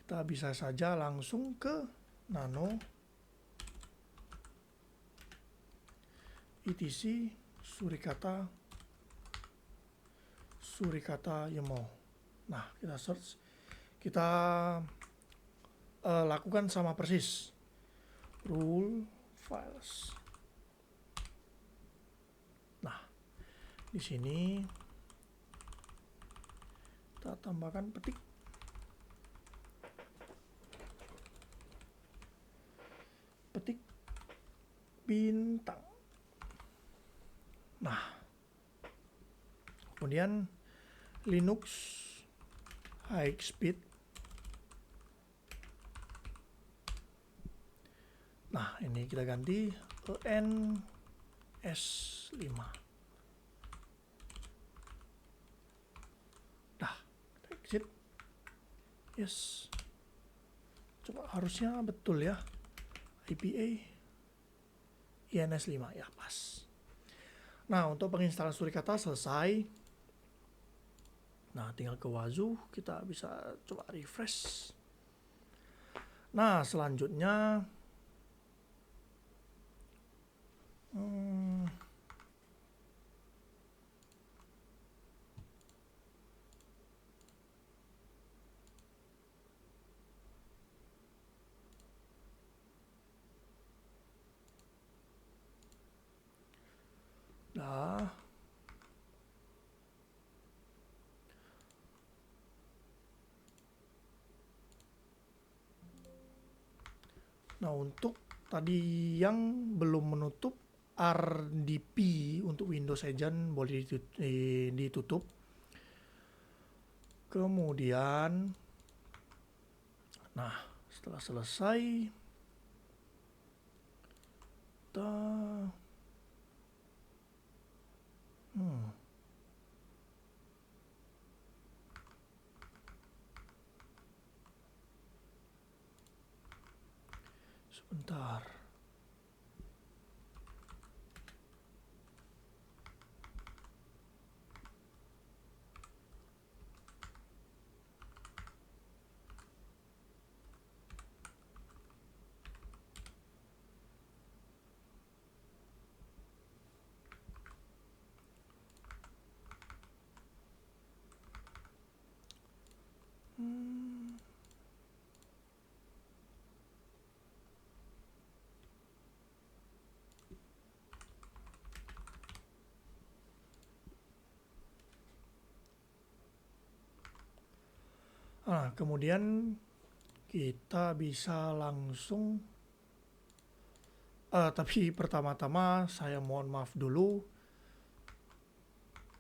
S1: Kita bisa saja langsung ke nano etc surikata yemo. Nah, kita search, kita lakukan sama persis rule files. Nah, di sini kita tambahkan petik bintang. Nah, kemudian Linux high speed. Nah, ini kita ganti ke NS5. Nah, kita exit. Yes. Coba harusnya betul ya. IPA INS5 ya, pas. Nah, untuk penginstalan Surikata selesai. Nah, tinggal ke Wazuh, kita bisa coba refresh. Nah, selanjutnya Nah, untuk tadi yang belum menutup RDP untuk Windows Agent boleh ditutup. Kemudian, nah, setelah selesai, kita sebentar. Nah, kemudian kita bisa langsung tapi pertama-tama saya mohon maaf dulu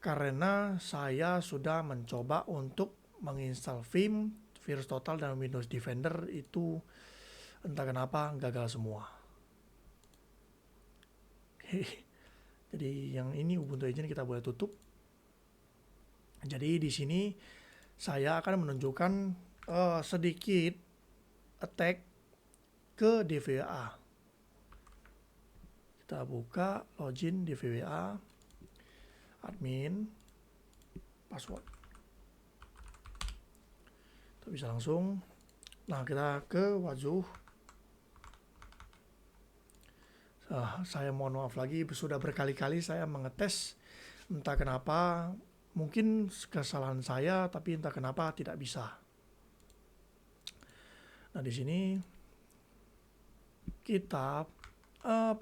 S1: karena saya sudah mencoba untuk menginstal Vim, VirusTotal dan Windows Defender itu entah kenapa gagal semua. Jadi yang ini Ubuntu Agent kita boleh tutup. Jadi di sini saya akan menunjukkan sedikit attack ke DVWA. Kita buka login DVWA, admin, password. Kita bisa langsung. Nah, kita ke Wazuh. Saya mohon maaf lagi, sudah berkali-kali saya mengetes, entah kenapa, mungkin kesalahan saya, tapi entah kenapa tidak bisa. Nah, di sini kita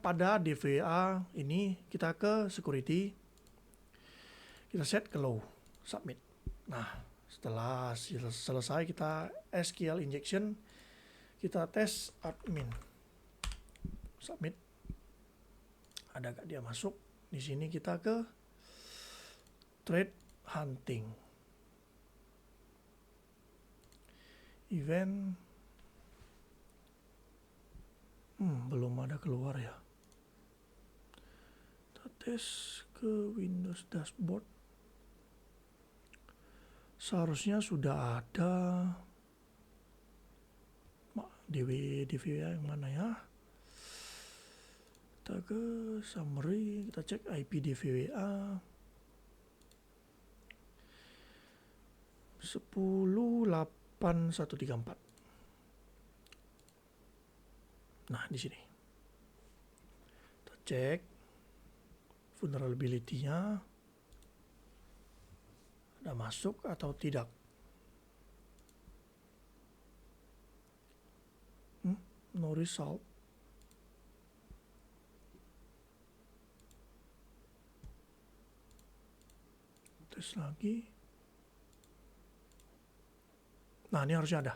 S1: pada DVA ini kita ke security, kita set ke low, submit. Nah, setelah selesai kita SQL injection, kita tes admin. Submit. Ada gak dia masuk? Di sini kita ke thread hunting. Event. Belum ada keluar ya. Kita tes ke Windows Dashboard. Seharusnya sudah ada. DVWA yang mana ya? Kita ke summary, kita cek IP DVWA 10.8134. Nah, di sini. Kita cek vulnerability-nya ada masuk atau tidak. No result. Tes lagi. Nah, ini harusnya ada.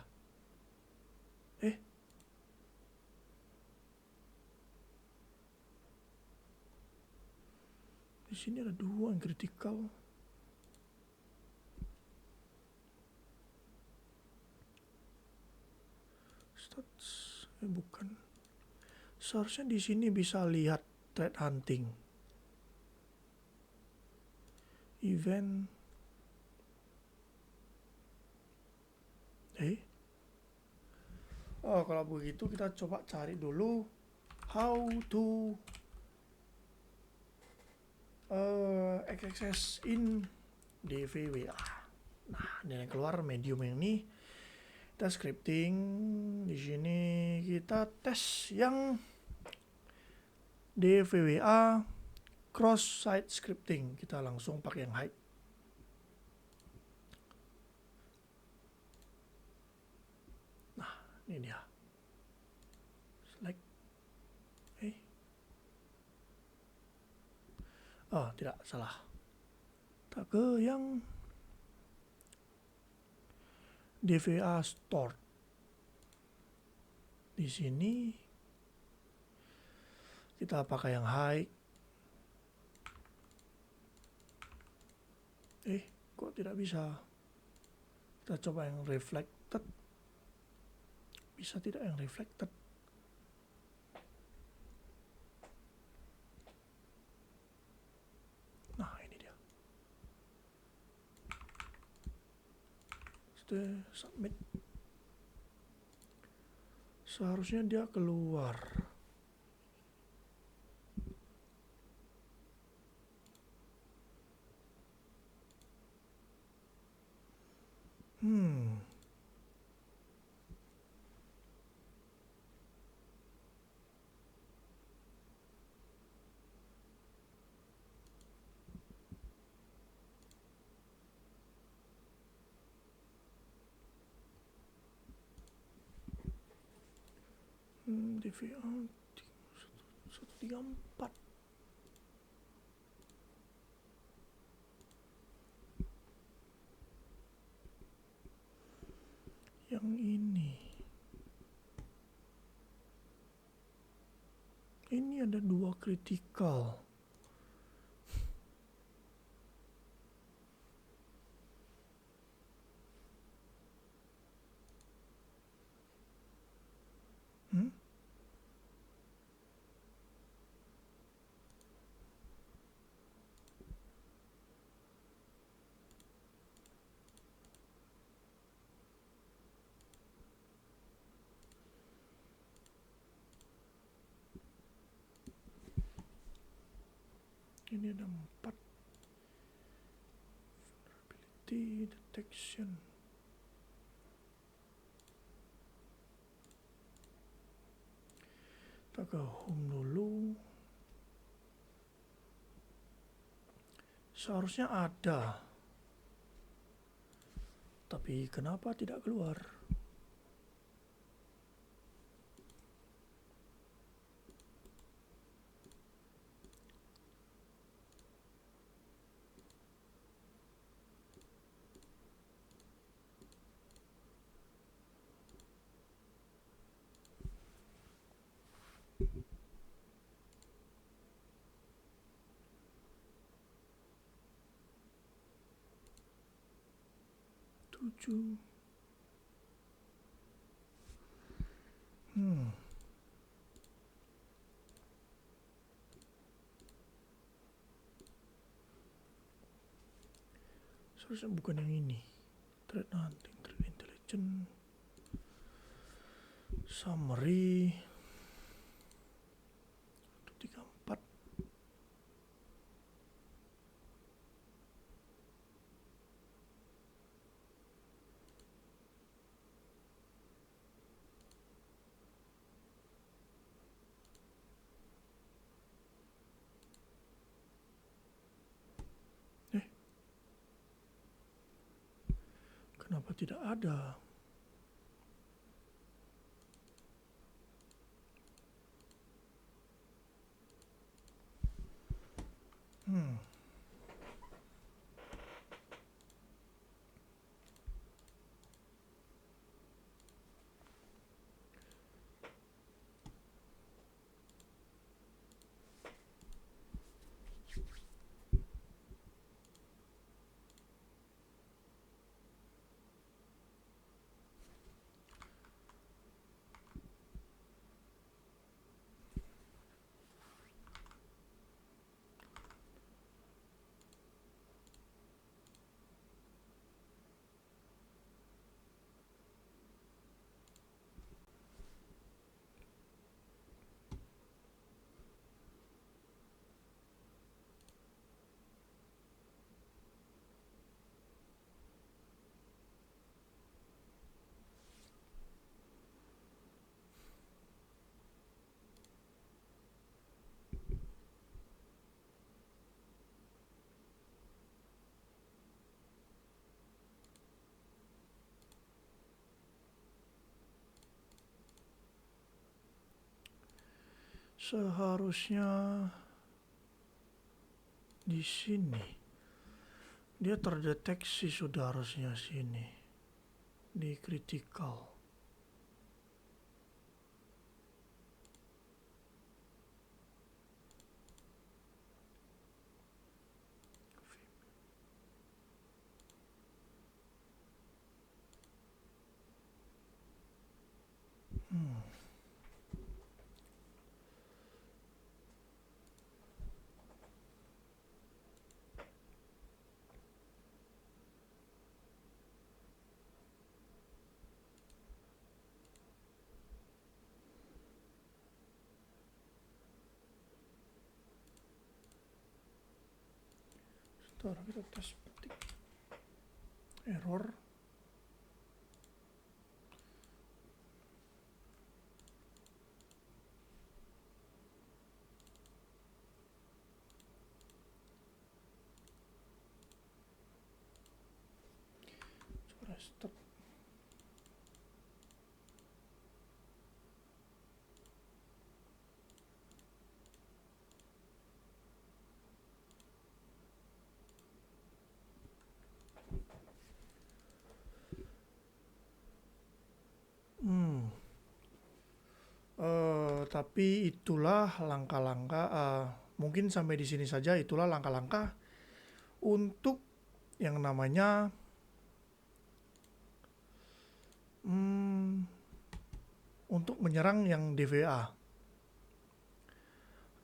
S1: Di sini ada 2 yang kritikal. Stats, bukan. Seharusnya di sini bisa lihat thread hunting. Event. Oh, kalau begitu kita coba cari dulu how to access in DVWA. Nah, ini yang keluar medium yang ini. Kita scripting di sini, kita tes yang DVWA cross site scripting. Kita langsung pakai yang hide. Nah, ini dia. Select. Oh, tidak, salah. Kita ke yang DVA Store. Di sini kita pakai yang high. Kok tidak bisa? Kita coba yang reflected. Bisa tidak yang reflected? Nah, ini dia. Sudah submit. Seharusnya dia keluar. DVA 134. Yang ini ada 2 kritikal. Ini ada 4. Vulnerability detection. Kita ke home dulu. Seharusnya ada. Tapi kenapa tidak keluar? 7. Seharusnya bukan yang ini. Trade hunting, trade intelligence, summary. 34. Kenapa tidak ada? Seharusnya di sini. Dia terdeteksi sudah harusnya sini. Di critical. Sekarang kita tes petik error. Coba restart. Tapi itulah langkah-langkah, mungkin sampai di sini saja. Itulah langkah-langkah untuk yang namanya untuk menyerang yang DVA.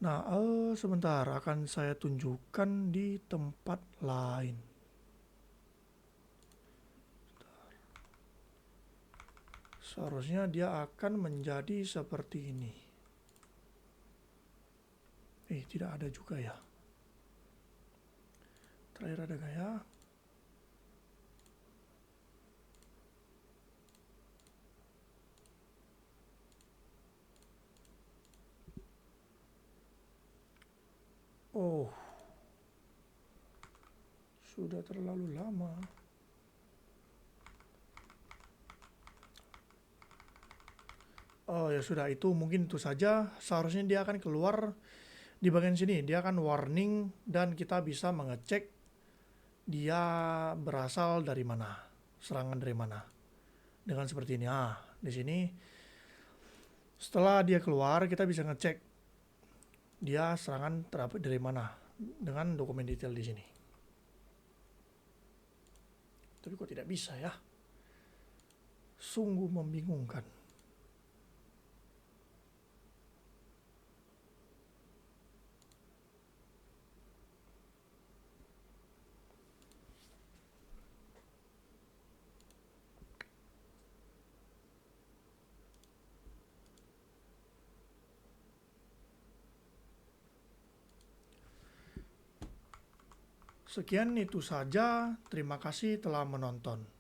S1: Nah, sebentar akan saya tunjukkan di tempat lain. Seharusnya dia akan menjadi seperti ini. Tidak ada juga ya. Terakhir ada gak ya? Oh, sudah terlalu lama. Oh ya sudah, itu mungkin itu saja. Seharusnya dia akan keluar di bagian sini. Dia akan warning dan kita bisa mengecek dia berasal dari mana, serangan dari mana. Dengan seperti ini. Di sini setelah dia keluar kita bisa ngecek dia serangan dari mana dengan dokumen detail di sini. Tapi kok tidak bisa ya? Sungguh membingungkan. Sekian itu saja. Terima kasih telah menonton.